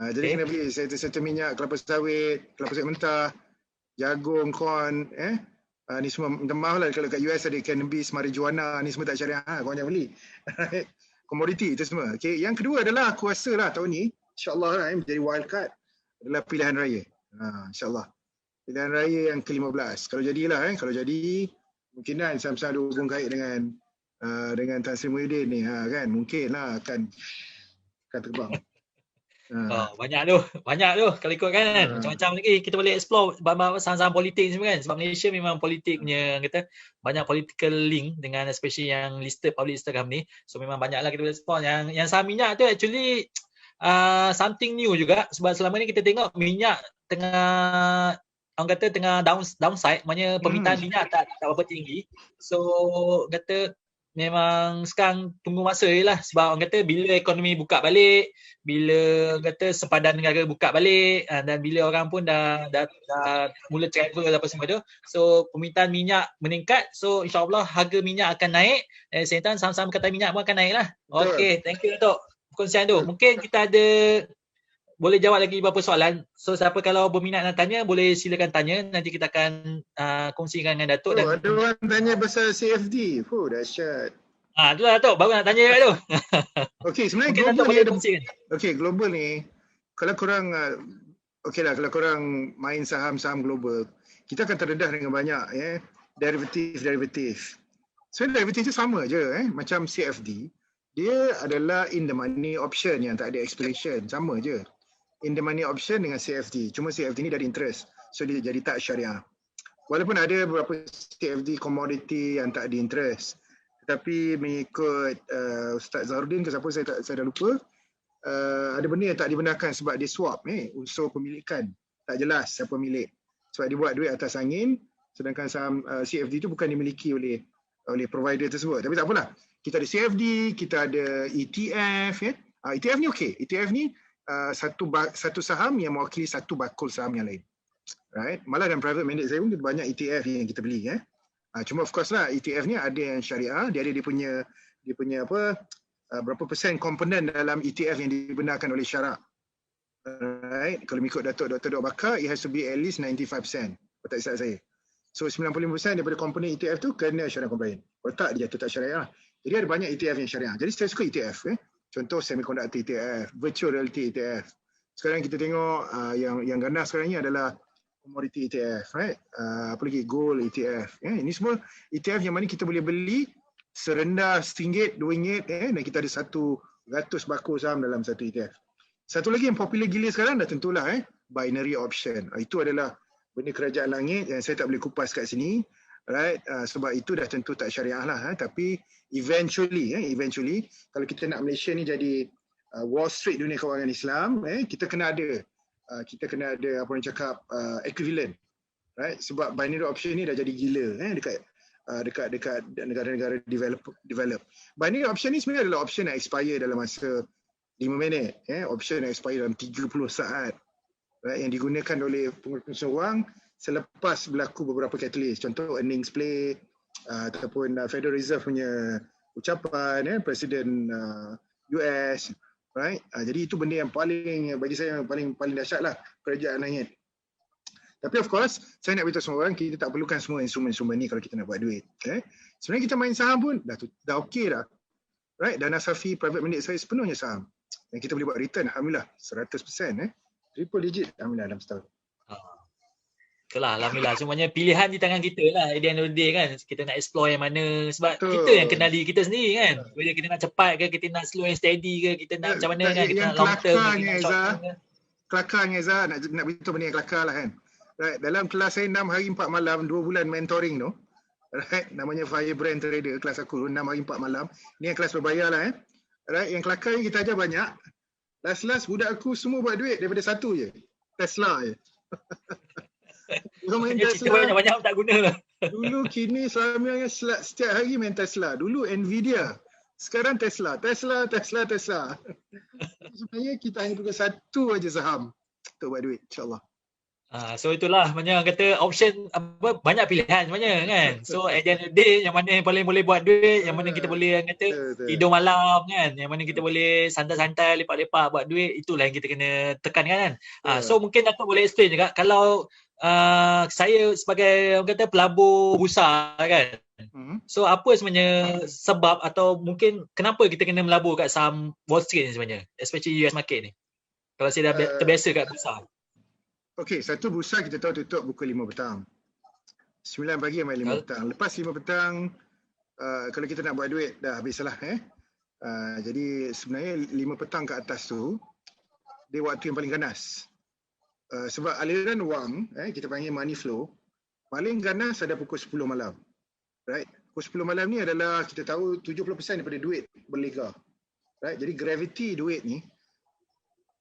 Jadi kena beli sektor minyak, kelapa sawit mentah, jagung, corn, ni semua. Minta maaf lah kalau kat US ada cannabis, marijuana, ni semua tak syariah, korang jangan beli. Komoditi itu semua. Okay. Yang kedua adalah aku rasa lah tahun ni, insyaAllah lah, menjadi wild card adalah pilihan raya. InsyaAllah. Pilihan raya yang ke-15. Kalau jadilah, kalau jadi, mungkinan saham-saham ada hubung kait dengan Tan Sri Muhyiddin ni, kan, mungkin lah akan terbang.
Banyak tu kalau ikut kan. Macam-macam lagi kita boleh explore saham-saham politik semua kan. Sebab Malaysia memang politik punya, kata banyak political link dengan especially yang listed public listed company. So memang banyaklah kita boleh explore. Yang saham minyak tu actually something new juga, sebab selama ni kita tengok minyak tengah, orang kata tengah downside, maknanya permintaan minyak tak berapa tinggi. So kata memang sekarang tunggu masa je lah, sebab orang kata bila ekonomi buka balik, bila orang kata sempadan negara buka balik, dan bila orang pun dah mula travel apa semua tu, so permintaan minyak meningkat, so insyaAllah harga minyak akan naik, dan same time saham-saham kata minyak pun akan naik lah. Okay, thank you Dato' perkongsian tu. Mungkin kita ada boleh jawab lagi beberapa soalan. So siapa kalau berminat nak tanya, boleh silakan tanya. Nanti kita akan kongsikan dengan Dato'.
Ada orang tanya pasal CFD. Dahsyat.
Itulah Dato', baru nak tanya kat tu.
Okey, sebenarnya global ni global ni, kalau korang kalau korang main saham-saham global, kita akan terdedah dengan banyak derivatif. So derivatif tu sama je macam CFD. Dia adalah in the money option yang tak ada expiration, sama je. In the money option dengan CFD. Cuma CFD ni dari interest. So dia jadi tak syariah. Walaupun ada beberapa CFD commodity yang tak ada interest. Tetapi mengikut Ustaz Zahrudin ke siapa, saya dah lupa, ada benda yang tak dibenarkan sebab dia swap unsur pemilikan. Tak jelas siapa milik. Sebab dia buat duit atas angin, sedangkan saham CFD tu bukan dimiliki oleh provider tersebut. Tapi tak apalah. Kita ada CFD, kita ada ETF. ETF ni okey. ETF ni satu saham yang mewakili satu bakul saham yang lain. Right? Malah dalam private mandate saya pun banyak ETF yang kita beli. Cuma of course lah, ETF ni ada yang syariah, dia ada dia punya berapa persen komponen dalam ETF yang dibenarkan oleh syarak. Right? Kalau mengikut Dr. Bakar, it has to be at least 95%. Tak silap saya. So 95% daripada komponen ETF tu kena syariah compliant. Kalau tak, dia jatuh tak syariah. Jadi ada banyak ETF yang syariah. Jadi saya suka ETF. Contoh semiconductor ETF, virtual reality ETF. Sekarang kita tengok yang ganas sekarang ni adalah commodity ETF, right? Apa lagi, gold ETF. Ini semua ETF yang mana kita boleh beli serendah RM1, RM2, dan kita ada 100 bakul saham dalam satu ETF. Satu lagi yang popular gila sekarang dah tentulah binary option. Itu adalah benda kerajaan langit yang saya tak boleh kupas kat sini. Right, sebab itu dah tentu tak syariah lah. Tapi eventually kalau kita nak Malaysia ni jadi Wall Street dunia kewangan Islam, kita kena ada apa orang cakap equivalent, right? Sebab binary option ni dah jadi gila dekat negara-negara develop. Binary option ni sebenarnya adalah option yang expire dalam masa 5 minit. Option expire dalam 30 saat. Right, yang digunakan oleh pengurusan wang selepas berlaku beberapa catalyst. Contoh earnings play ataupun Federal Reserve punya ucapan, Presiden US. Right? Jadi itu benda yang paling, bagi saya paling dahsyat lah kerajaan langit. Tapi of course, saya nak beritahu semua orang, kita tak perlukan semua instrumen-instrumen ni kalau kita nak buat duit. Sebenarnya kita main saham pun dah okey dah. Right? Dana Safi private mandate saya sepenuhnya saham. Dan kita boleh buat return, alhamdulillah 100%. Triple digit, alhamdulillah dalam setahun.
Itulah, alhamdulillah. Semuanya pilihan di tangan kita lah. At the end of the day kan. Kita nak explore yang mana. Sebab kita yang kenali kita sendiri kan. Whether kita nak cepat ke, kita nak slow and steady ke, kita nak macam mana kan. Kita nak long term ke, kita nak short term ke.
Kelakarnya Zah, nak beritahu benda yang kelakar lah kan. Right, dalam kelas saya 6 hari 4 malam, 2 bulan mentoring tu. Right, namanya Firebrand Trader, kelas aku 6 hari 4 malam. Ni yang kelas berbayar lah Right, yang kelakar ni kita ajar banyak. Last budak aku semua buat duit daripada satu je. Tesla je.
Main Tesla banyak-banyak tak guna lah.
Dulu kini suami setiap hari main Tesla. Dulu Nvidia. Sekarang Tesla. Sebenarnya kita hanya perlu satu aja saham untuk buat duit, insyaAllah.
So itulah banyak kata option apa, banyak pilihan sebenarnya kan. So at the end of the day, yang mana yang paling boleh buat duit, yang mana kita boleh yang kata tidur malam kan, yang mana kita boleh santai-santai lepak-lepak buat duit, itulah yang kita kena tekankan kan. So mungkin Datuk boleh explain juga kalau saya sebagai orang kata pelabur bursa kan. So apa sebenarnya sebab atau mungkin kenapa kita kena melabur kat saham Wall Street ni sebenarnya, especially US market ni. Kalau saya dah terbiasa kat bursa.
Okey, satu bursa kita tahu tutup pukul 5 petang. 9 pagi sampai 5 petang. Lepas 5 petang, kalau kita nak buat duit, dah habislah. Jadi sebenarnya 5 petang ke atas tu, dia waktu yang paling ganas. Sebab aliran wang, kita panggil money flow, paling ganas ada pukul 10 malam. Right? Pukul 10 malam ni adalah, kita tahu 70% daripada duit berlega. Right? Jadi gravity duit ni,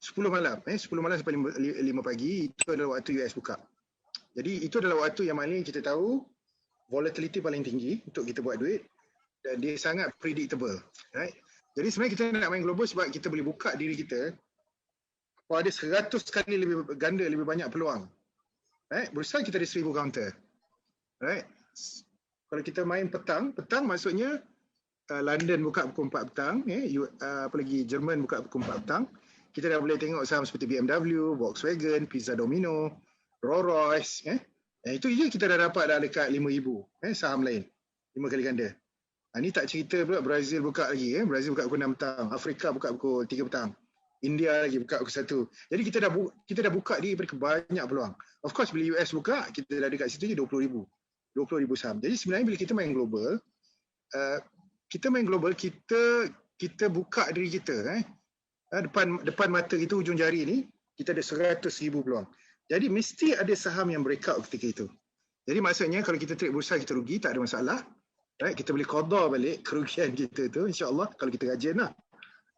10 malam, 10 malam sampai 5 pagi, itu adalah waktu US buka. Jadi itu adalah waktu yang mana kita tahu volatility paling tinggi untuk kita buat duit dan dia sangat predictable. Right? Jadi sebenarnya kita nak main global sebab kita boleh buka diri kita pada 100 kali lebih ganda, lebih banyak peluang. Right? Bursa kita ada 1000 counter. Right? Kalau kita main petang maksudnya London buka pukul 4 petang, apa lagi Jerman buka pukul 4 petang. Kita dah boleh tengok saham seperti BMW, Volkswagen, Pizza Domino, Rolls Royce. Itu je kita dah dapat dah dekat 5,000 saham lain. 5 kali ganda. Ni tak cerita pula Brazil buka lagi. Brazil buka pukul 6 petang. Afrika buka pukul 3 petang. India lagi buka pukul 1. Jadi kita dah buka diri pada banyak peluang. Of course bila US buka, kita dah dekat situ je 20,000 saham. Jadi sebenarnya bila kita main global, kita buka diri kita. Depan mata kita, hujung jari ni, kita ada 100,000 peluang. Jadi mesti ada saham yang breakout ketika itu. Jadi maksudnya kalau kita trade bursa kita rugi, tak ada masalah. Right? Kita boleh qada balik kerugian kita tu, insya-Allah kalau kita rajin lah.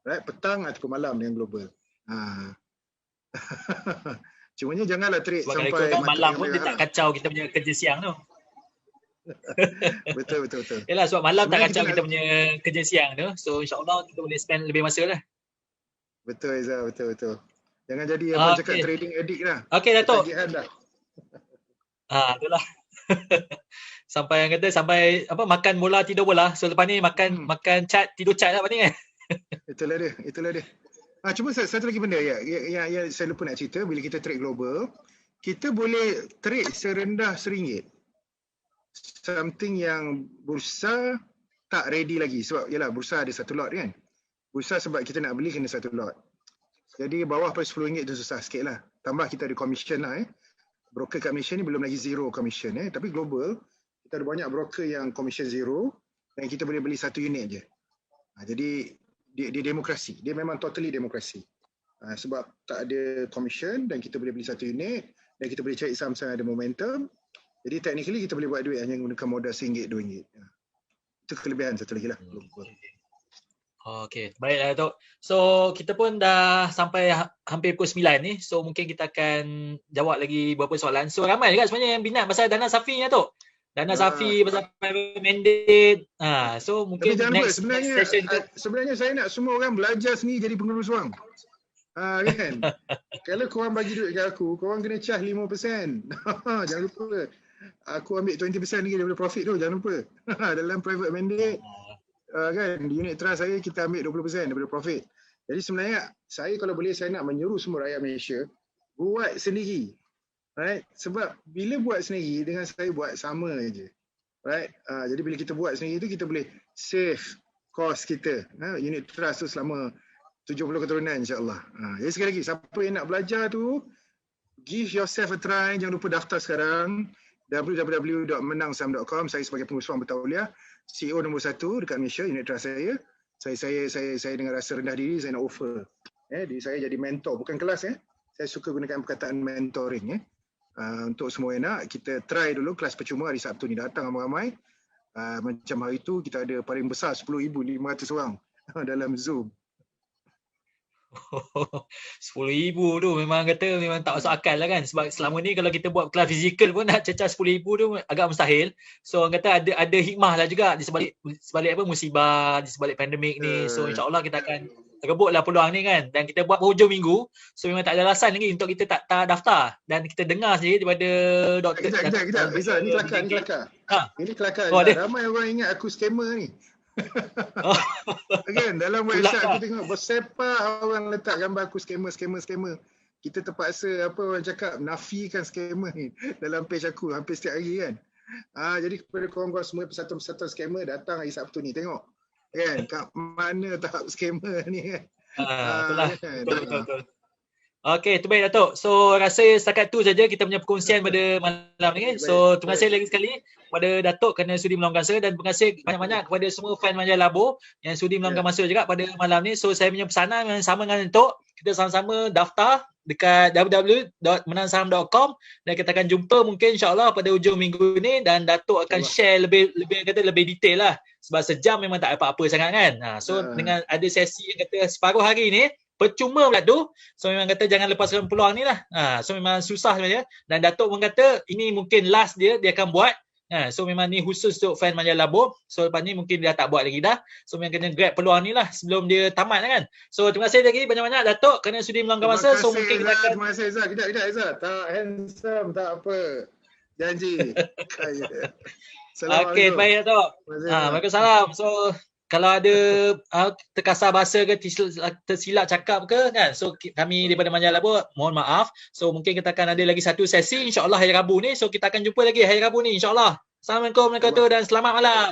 Right? Petang ataupun malam dengan global. Cumanya janganlah trade sampai
malam pun dia tak kacau kita punya kerja siang tu.
Betul.
Yalah, sebab malam sebenarnya tak kacau kita punya kerja siang tu. So insya-Allah kita boleh spend lebih masa lah.
Betul Izzah, betul. Jangan jadi apa cakap trading addict lah.
Okey Datuk.
Dah.
Itulah. Sampai yang kata sampai apa makan bola tidur bola. So lepas ni makan cat tidur cat lah lepas ni kan.
Itulah dia. Cuma satu lagi benda yang saya lupa nak cerita, bila kita trade global, kita boleh trade serendah RM1. Something yang bursa tak ready lagi sebab yalah bursa ada satu lot kan. Bursa sebab kita nak beli kena satu lot. Jadi bawah pada RM10 tu susah sikit lah. Tambah kita ada commission lah. Broker kat Malaysia ni belum lagi zero commission. Tapi global, kita ada banyak broker yang commission zero dan kita boleh beli satu unit je. Jadi dia demokrasi. Dia memang totally demokrasi. Sebab tak ada commission dan kita boleh beli satu unit dan kita boleh cari saham-saham ada momentum. Jadi technically kita boleh buat duit hanya menggunakan modal RM1, RM2. Itu kelebihan satu lagi lah.
Okey, baiklah Datuk. So kita pun dah sampai hampir pukul 9 ni. So mungkin kita akan jawab lagi beberapa soalan. So ramai juga sebenarnya yang minat pasal Dana Safi ni Datuk. Dana Safi pasal private mandate. So
Tapi
mungkin
jangan lupa,
next session kita
sebenarnya saya nak semua orang belajar sendiri jadi pengurus wang. Kan? Kalau korang bagi duit kat aku, korang kena charge 5%. Jangan lupa. Aku ambil 20% lagi daripada profit tu, jangan lupa. Dalam private mandate, kan, di unit trust saya kita ambil 20% daripada profit. Jadi sebenarnya saya kalau boleh saya nak menyuruh semua rakyat Malaysia buat sendiri. Right? Sebab bila buat sendiri dengan saya buat sama aja. Right? Jadi bila kita buat sendiri tu kita boleh save cost kita. Unit trust tu selama 70 keturunan insya-Allah. Jadi sekali lagi siapa yang nak belajar tu give yourself a try, jangan lupa daftar sekarang www.menangsaham.com. Saya sebagai pengurus wang bertauliah, CEO nombor 1 dekat Malaysia unit trust saya. Saya dengan rasa rendah diri saya nak offer diri saya jadi mentor, bukan kelas Saya suka gunakan perkataan mentoring untuk semua yang nak kita try dulu kelas percuma hari Sabtu ni, datang ramai-ramai. Macam hari tu kita ada paling besar 10,500 orang dalam Zoom.
10,000 tu memang tak masuk akal lah kan, sebab selama ni kalau kita buat kelas fizikal pun nak cecah 10,000 tu agak mustahil. So orang kata ada hikmah lah juga di sebalik apa musibah, di sebalik pandemik ni. So insyaAllah kita akan rebutlah peluang ni kan, dan kita buat hujung minggu. So memang tak ada alasan lagi untuk kita tak daftar, dan kita dengar sendiri daripada doktor.
Kejap. Ini kelakar. Ini kelakar. Ramai orang ingat aku scammer ni. Again, dalam website aku tengok bersepak orang letak gambar aku scammer. Kita terpaksa orang cakap nafikan scammer ni dalam page aku hampir setiap hari kan. Jadi kepada korang semua persatuan-persatuan scammer, datang hari Sabtu ni tengok kan kat mana tahap scammer ni kan.
Betul. Okey, tu baik Datuk. So rasa setakat tu saja kita punya perkongsian pada malam ni. So terima kasih lagi sekali kepada Datuk kerana sudi meluangkan masa, dan terima kasih banyak-banyak kepada semua fan Manja Labo yang sudi meluangkan masa juga pada malam ni. So saya punya pesanan yang sama dengan Datuk, kita sama-sama daftar dekat www.menangsaham.com, dan kita akan jumpa mungkin insya-Allah pada hujung minggu ni, dan Datuk akan share lebih detail lah, sebab sejam memang tak apa-apa sangat kan. So dengan ada sesi yang kata separuh hari ni percuma pula tu. So memang kata jangan lepaskan peluang ni lah. So memang susah sebenarnya. Dan Datuk pun kata ini mungkin last dia akan buat. So memang ni khusus untuk fan Manja Labo. So lepas ni mungkin dia tak buat lagi dah. So memang kena grab peluang ni lah sebelum dia tamat kan. So terima kasih lagi banyak-banyak Datuk kerana sudi meluangkan masa. So mungkin kita akan...
Terima kasih Izzah. Kejap Izzah. Tak handsome, tak apa. Janji.
Okey, baik Datuk. Waalaikumsalam. So kalau ada terkasar bahasa ke tersilap cakap ke kan, so kami daripada Manja Labo mohon maaf. So mungkin kita akan ada lagi satu sesi insya-Allah hari Rabu ni. So kita akan jumpa lagi hari Rabu ni insya-Allah. Assalamualaikum warahmatullahi wabarakatuh dan selamat malam.